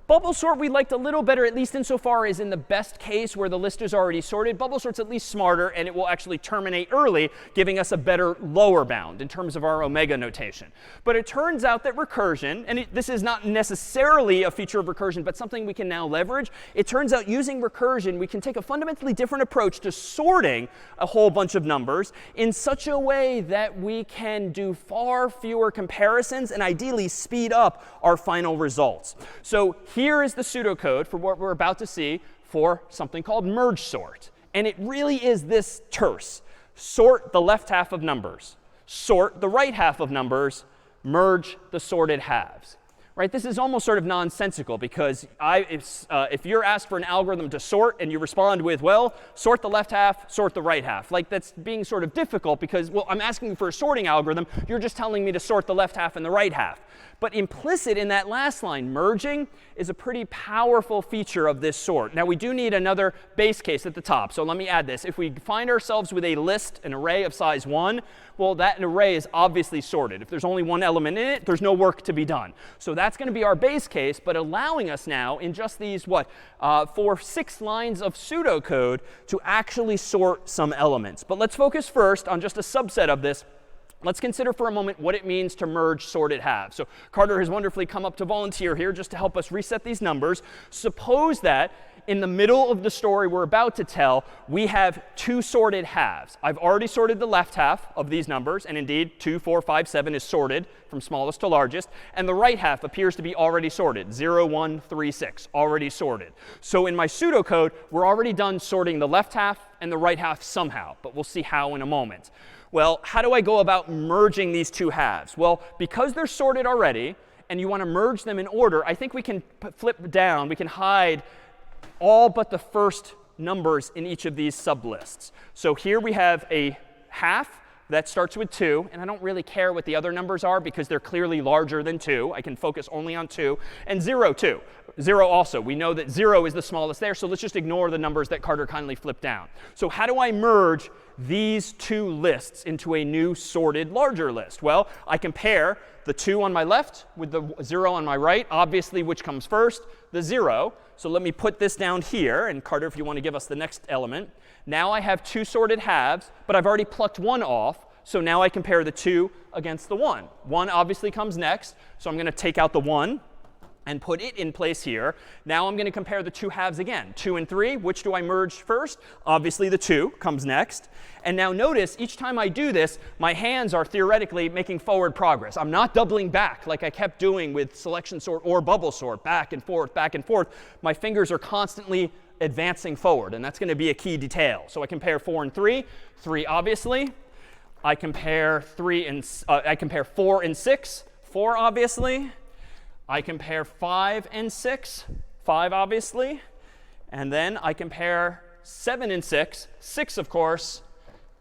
Bubble sort we liked a little better, at least insofar as in the best case where the list is already sorted. Bubble sort's at least smarter, and it will actually terminate early, giving us a better lower bound in terms of our omega notation. But it turns out that recursion, and this is not necessarily a feature of recursion, but something we can now leverage. It turns out using recursion, we can take a fundamentally different approach to sorting a whole bunch of numbers in such a way that we can do far fewer comparisons and ideally speed up our final results. So here is the pseudocode for what we're about to see for something called merge sort. And it really is this terse. Sort the left half of numbers. Sort the right half of numbers. Merge the sorted halves. Right? This is almost sort of nonsensical because if you're asked for an algorithm to sort and you respond with, well, sort the left half, sort the right half. Like that's being sort of difficult because, well, I'm asking you for a sorting algorithm. You're just telling me to sort the left half and the right half. But implicit in that last line, merging, is a pretty powerful feature of this sort. Now, we do need another base case at the top. So let me add this. If we find ourselves with a list, an array of size 1, well, that array is obviously sorted. If there's only one element in it, there's no work to be done. So that's going to be our base case, but allowing us now in just these, 6 lines of pseudocode to actually sort some elements. But let's focus first on just a subset of this. Let's consider for a moment what it means to merge sorted halves. So Carter has wonderfully come up to volunteer here just to help us reset these numbers. Suppose that in the middle of the story we're about to tell, we have two sorted halves. I've already sorted the left half of these numbers. And indeed, 2, 4, 5, 7 is sorted from smallest to largest. And the right half appears to be already sorted. 0, 1, 3, 6, already sorted. So in my pseudocode, we're already done sorting the left half and the right half somehow. But we'll see how in a moment. Well, how do I go about merging these two halves? Well, because they're sorted already, and you want to merge them in order, I think we can flip down. We can hide all but the first numbers in each of these sublists. So here we have a half that starts with 2. And I don't really care what the other numbers are because they're clearly larger than 2. I can focus only on 2. And 0, too. 0 also. We know that 0 is the smallest there. So let's just ignore the numbers that Carter kindly flipped down. So how do I merge these two lists into a new sorted larger list? Well, I compare the 2 on my left with the 0 on my right. Obviously, which comes first? The 0. So let me put this down here. And Carter, if you want to give us the next element. Now I have two sorted halves, but I've already plucked 1 off. So now I compare the 2 against the 1. 1 obviously comes next. So I'm going to take out the 1 and put it in place here. Now I'm going to compare the two halves again. 2 and 3, which do I merge first? Obviously, the 2 comes next. And now notice, each time I do this, my hands are theoretically making forward progress. I'm not doubling back like I kept doing with selection sort or bubble sort, back and forth, back and forth. My fingers are constantly advancing forward, and that's going to be a key detail. So I compare 4 and 3. 3, obviously. I compare 4 and 6. 4, obviously. I compare 5 and 6, 5 obviously, and then I compare 7 and 6, 6 of course,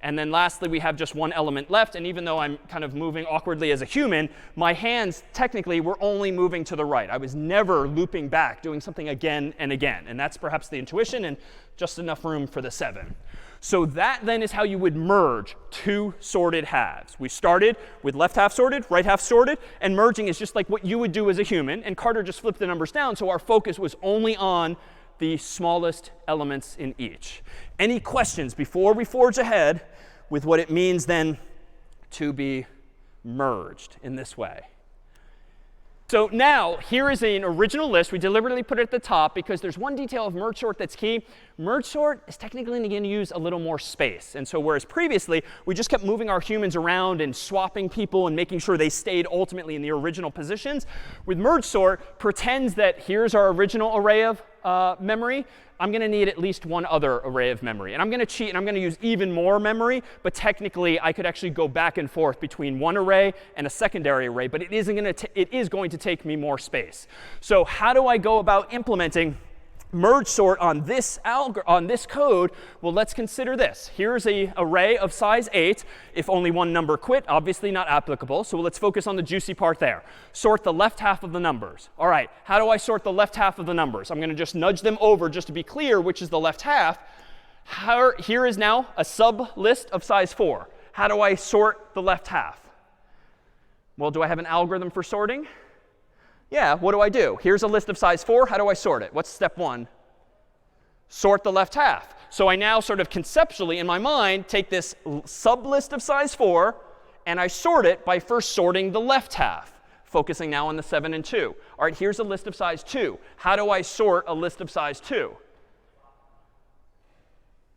and then lastly we have just one element left. And even though I'm kind of moving awkwardly as a human, my hands technically were only moving to the right. I was never looping back, doing something again and again. And that's perhaps the intuition and just enough room for the 7. So that then is how you would merge two sorted halves. We started with left half sorted, right half sorted, and merging is just like what you would do as a human. And Carter just flipped the numbers down, so our focus was only on the smallest elements in each. Any questions before we forge ahead with what it means then to be merged in this way? So now, here is an original list. We deliberately put it at the top because there's one detail of merge sort that's key. Merge sort is technically going to use a little more space. And so whereas previously we just kept moving our humans around and swapping people and making sure they stayed ultimately in the original positions, with merge sort pretends that here's our original array of memory. I'm going to need at least one other array of memory. And I'm going to cheat and I'm going to use even more memory. But technically, I could actually go back and forth between one array and a secondary array. But it is going to take me more space. So how do I go about implementing merge sort on this code? Well, let's consider this. Here's an array of size 8. If only one number quit, obviously not applicable. So let's focus on the juicy part there. Sort the left half of the numbers. All right, how do I sort the left half of the numbers? I'm going to just nudge them over just to be clear which is the left half. Here is now a sub list of size 4. How do I sort the left half? Well, do I have an algorithm for sorting? Yeah, what do I do? Here's a list of size 4. How do I sort it? What's step 1? Sort the left half. So I now sort of conceptually in my mind take this sublist of size 4 and I sort it by first sorting the left half, focusing now on the 7 and 2. All right, here's a list of size 2. How do I sort a list of size 2?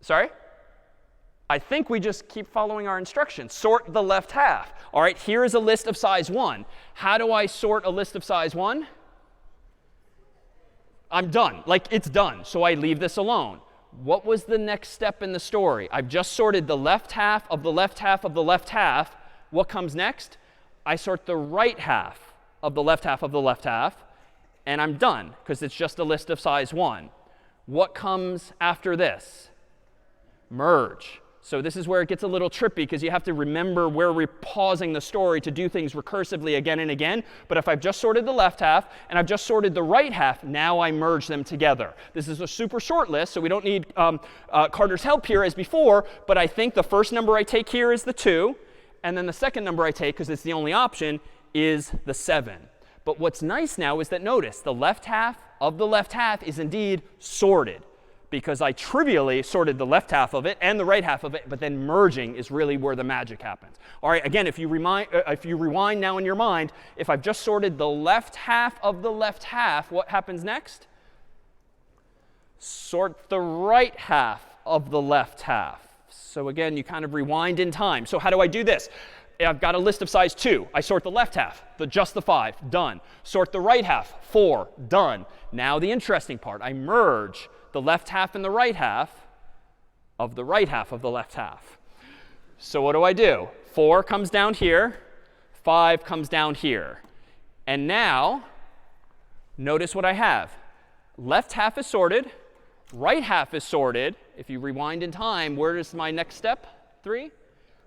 Sorry? I think we just keep following our instructions. Sort the left half. All right, here is a list of size 1. How do I sort a list of size 1? I'm done. Like, it's done. So I leave this alone. What was the next step in the story? I've just sorted the left half of the left half of the left half. What comes next? I sort the right half of the left half of the left half. And I'm done, because it's just a list of size 1. What comes after this? Merge. So this is where it gets a little trippy, because you have to remember where we're pausing the story to do things recursively again and again. But if I've just sorted the left half and I've just sorted the right half, now I merge them together. This is a super short list, so we don't need Carter's help here as before. But I think the first number I take here is the 2. And then the second number I take, because it's the only option, is the 7. But what's nice now is that notice the left half of the left half is indeed sorted, because I trivially sorted the left half of it and the right half of it, but then merging is really where the magic happens. All right, again, if you rewind now in your mind, if I've just sorted the left half of the left half, what happens next? Sort the right half of the left half. So again, you kind of rewind in time. So how do I do this? I've got a list of size 2. I sort the left half, just the 5, done. Sort the right half, 4, done. Now the interesting part, I merge the left half and the right half of the right half of the left half. So what do? 4 comes down here, 5 comes down here. And now, notice what I have. Left half is sorted, right half is sorted. If you rewind in time, where is my next step? 3?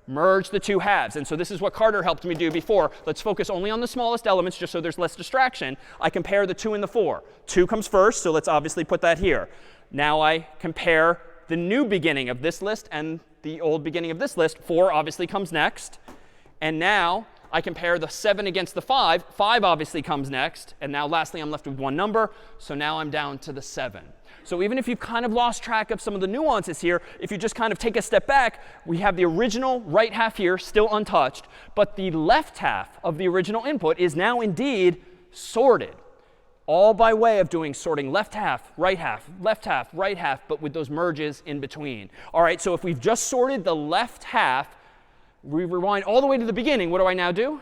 Merge the two halves. And so this is what Carter helped me do before. Let's focus only on the smallest elements just so there's less distraction. I compare the 2 and the 4. 2 comes first, so let's obviously put that here. Now I compare the new beginning of this list and the old beginning of this list. 4 obviously comes next. And now I compare the 7 against the 5. 5 obviously comes next. And now lastly, I'm left with one number. So now I'm down to the 7. So even if you've kind of lost track of some of the nuances here, if you just kind of take a step back, we have the original right half here still untouched. But the left half of the original input is now indeed sorted, all by way of doing sorting left half, right half, right half, but with those merges in between. All right, so if we've just sorted the left half, we rewind all the way to the beginning. What do I now do?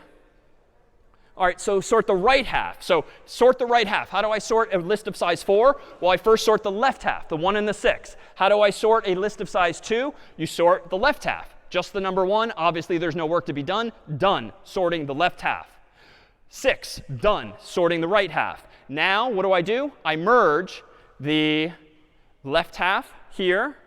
All right, so sort the right half. So sort the right half. How do I sort a list of size 4? Well, I first sort the left half, the 1 and the 6. How do I sort a list of size 2? You sort the left half. Just the number 1. Obviously, there's no work to be done. Done, sorting the left half. 6, done, sorting the right half. Now, what do? I merge the left half here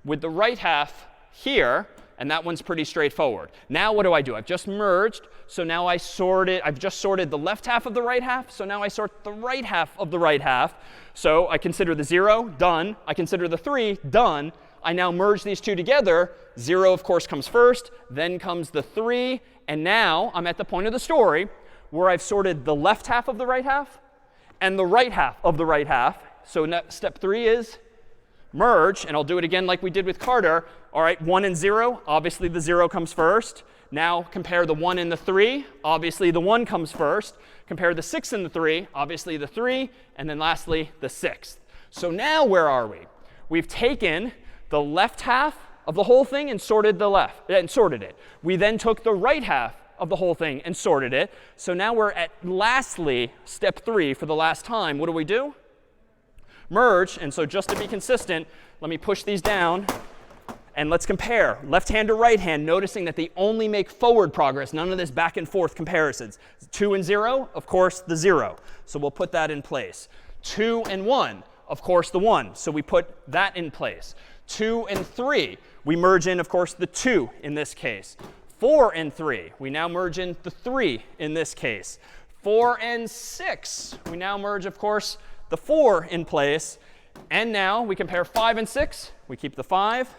with the right half here. And that one's pretty straightforward. Now what do? I've just merged. So now I've just sorted the left half of the right half. So now I sort the right half of the right half. So I consider the 0, done. I consider the 3, done. I now merge these two together. 0, of course, comes first. Then comes the 3. And now I'm at the point of the story where I've sorted the left half of the right half and the right half of the right half. So step 3 is merge. And I'll do it again like we did with Carter. All right, 1 and 0. Obviously, the 0 comes first. Now compare the 1 and the 3. Obviously, the 1 comes first. Compare the 6 and the 3. Obviously, the 3. And then lastly, the 6th. So now where are we? We've taken the left half of the whole thing and sorted it. We then took the right half of the whole thing and sorted it. So now we're at lastly step 3 for the last time. What do? Merge. And so just to be consistent, let me push these down. And let's compare left hand to right hand, noticing that they only make forward progress, none of this back and forth comparisons. 2 and 0, of course, the 0. So we'll put that in place. 2 and 1, of course, the 1. So we put that in place. 2 and 3, we merge in, of course, the 2 in this case. 4 and 3, we now merge in the 3 in this case. 4 and 6, we now merge, of course, the 4 in place. And now we compare 5 and 6. We keep the 5.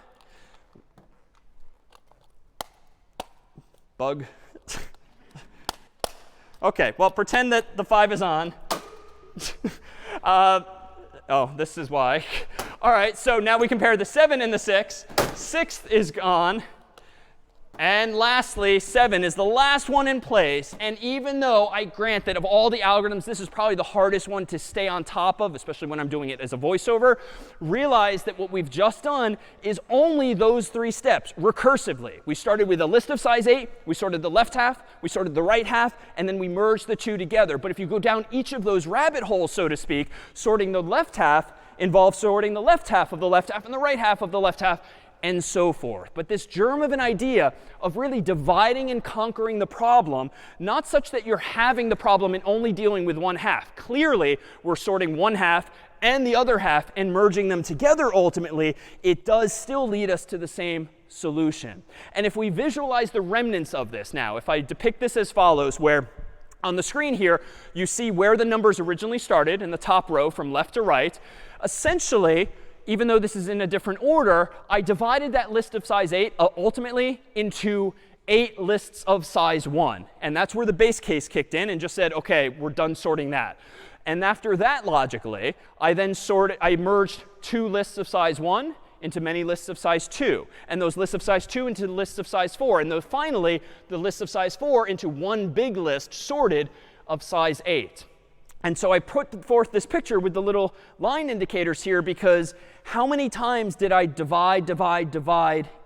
Bug. OK, well, pretend that the 5 is on. Oh, this is why. All right, so now we compare the 7 and the 6. 6th is gone. And lastly, 7 is the last one in place. And even though I grant that of all the algorithms, this is probably the hardest one to stay on top of, especially when I'm doing it as a voiceover, realize that what we've just done is only those 3 steps recursively. We started with a list of size 8. We sorted the left half. We sorted the right half. And then we merged the two together. But if you go down each of those rabbit holes, so to speak, sorting the left half involves sorting the left half of the left half and the right half of the left half, and so forth. But this germ of an idea of really dividing and conquering the problem, not such that you're having the problem and only dealing with one half. Clearly, we're sorting one half and the other half and merging them together ultimately. It does still lead us to the same solution. And if we visualize the remnants of this now, if I depict this as follows, where on the screen here, you see where the numbers originally started in the top row from left to right. Essentially, even though this is in a different order, I divided that list of size 8 ultimately into 8 lists of size 1. And that's where the base case kicked in and just said, OK, we're done sorting that. And after that, logically, I merged 2 lists of size 1 into many lists of size 2. And those lists of size 2 into lists of size 4. And finally, the lists of size 4 into one big list sorted of size 8. And so I put forth this picture with the little line indicators here because how many times did I divide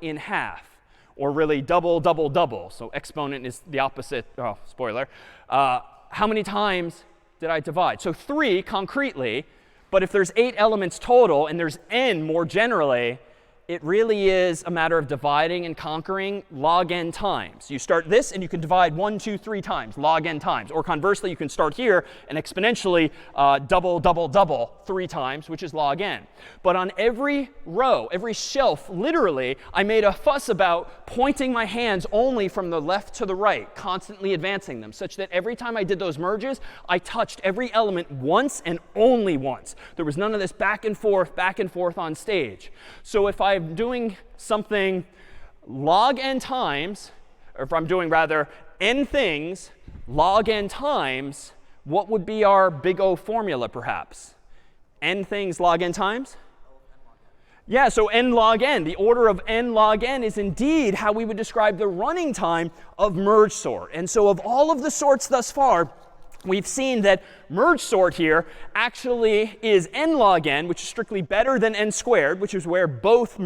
in half? Or really double, double, double. So exponent is the opposite. Oh, spoiler. How many times did I divide? So 3 concretely. But if there's 8 elements total and there's n more generally, it really is a matter of dividing and conquering log n times. You start this, and you can divide 1, 2, 3 times, log n times. Or conversely, you can start here and exponentially double, double, double 3 times, which is log n. But on every row, every shelf, literally, I made a fuss about pointing my hands only from the left to the right, constantly advancing them, such that every time I did those merges, I touched every element once and only once. There was none of this back and forth on stage. So if I'm doing something log n times, or if I'm doing rather n things log n times, what would be our big O formula perhaps? N things log n times? Yeah, so n log n. The order of n log n is indeed how we would describe the running time of merge sort. And so of all of the sorts thus far, we've seen that merge sort here actually is n log n, which is strictly better than n squared, which is where both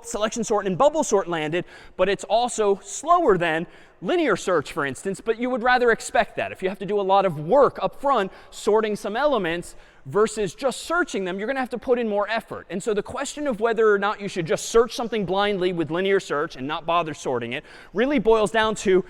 selection sort and bubble sort landed. But it's also slower than linear search, for instance. But you would rather expect that. If you have to do a lot of work up front sorting some elements versus just searching them, you're going to have to put in more effort. And so the question of whether or not you should just search something blindly with linear search and not bother sorting it really boils down to,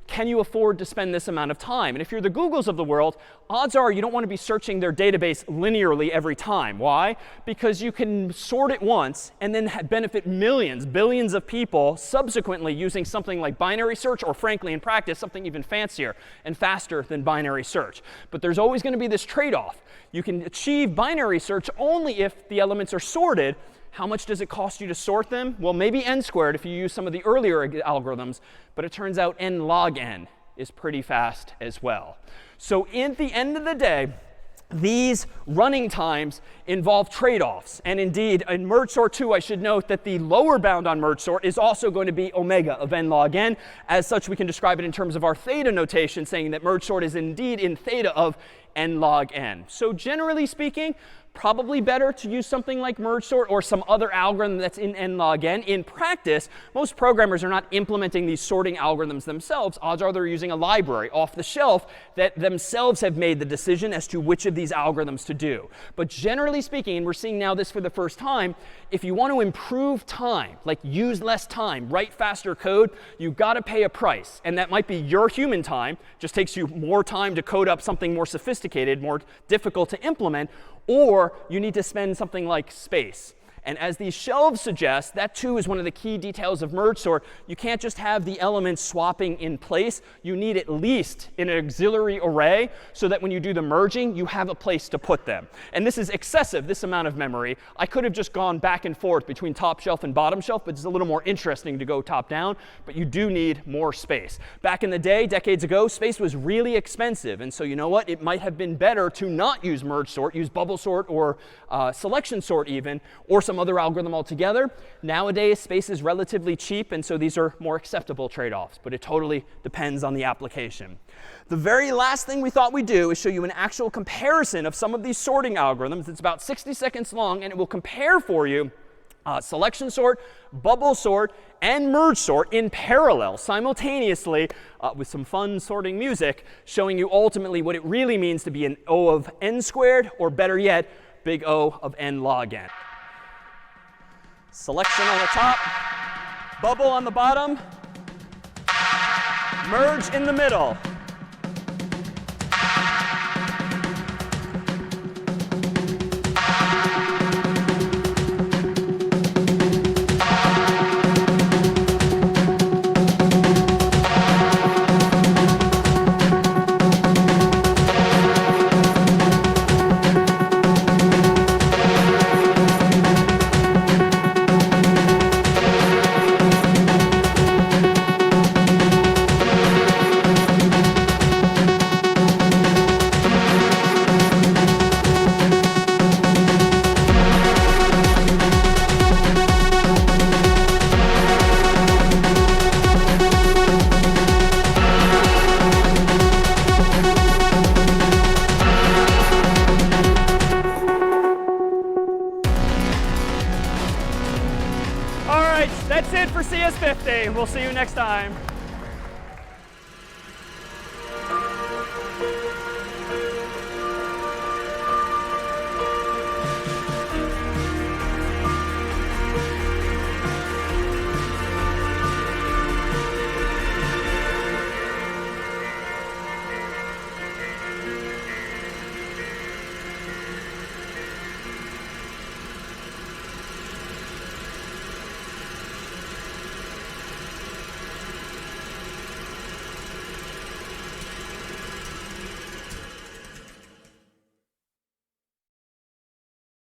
can you afford to spend this amount of time? And if you're the Googles of the world, odds are you don't want to be searching their database linearly every time. Why? Because you can sort it once and then benefit millions, billions of people subsequently using something like binary search, or frankly, in practice, something even fancier and faster than binary search. But there's always going to be this trade-off. You can achieve binary search only if the elements are sorted. How much does it cost you to sort them? Well, maybe n squared if you use some of the earlier algorithms. But it turns out n log n is pretty fast as well. So at the end of the day, these running times involve trade-offs. And indeed, in merge sort 2, I should note that the lower bound on merge sort is also going to be omega of n log n. As such, we can describe it in terms of our theta notation, saying that merge sort is indeed in theta of n log n. So generally speaking, probably better to use something like merge sort or some other algorithm that's in n log n. In practice, most programmers are not implementing these sorting algorithms themselves. Odds are they're using a library off the shelf that themselves have made the decision as to which of these algorithms to do. But generally speaking, and we're seeing now this for the first time, if you want to improve time, like use less time, write faster code, you've got to pay a price. And that might be your human time. Just takes you more time to code up something more sophisticated, more difficult to implement. Or you need to spend something like space. And as these shelves suggest, that too is one of the key details of merge sort. You can't just have the elements swapping in place. You need at least an auxiliary array so that when you do the merging, you have a place to put them. And this is excessive, this amount of memory. I could have just gone back and forth between top shelf and bottom shelf, but it's a little more interesting to go top down. But you do need more space. Back in the day, decades ago, space was really expensive. And so you know what? It might have been better to not use merge sort, use bubble sort or selection sort even, or some other algorithm altogether. Nowadays, space is relatively cheap, and so these are more acceptable trade-offs. But it totally depends on the application. The very last thing we thought we'd do is show you an actual comparison of some of these sorting algorithms. It's about 60 seconds long, and it will compare for you selection sort, bubble sort, and merge sort in parallel, simultaneously, with some fun sorting music, showing you ultimately what it really means to be an O of n squared, or better yet, big O of n log n. Selection on the top, bubble on the bottom, merge in the middle. All right, that's it for CS50. We'll see you next time.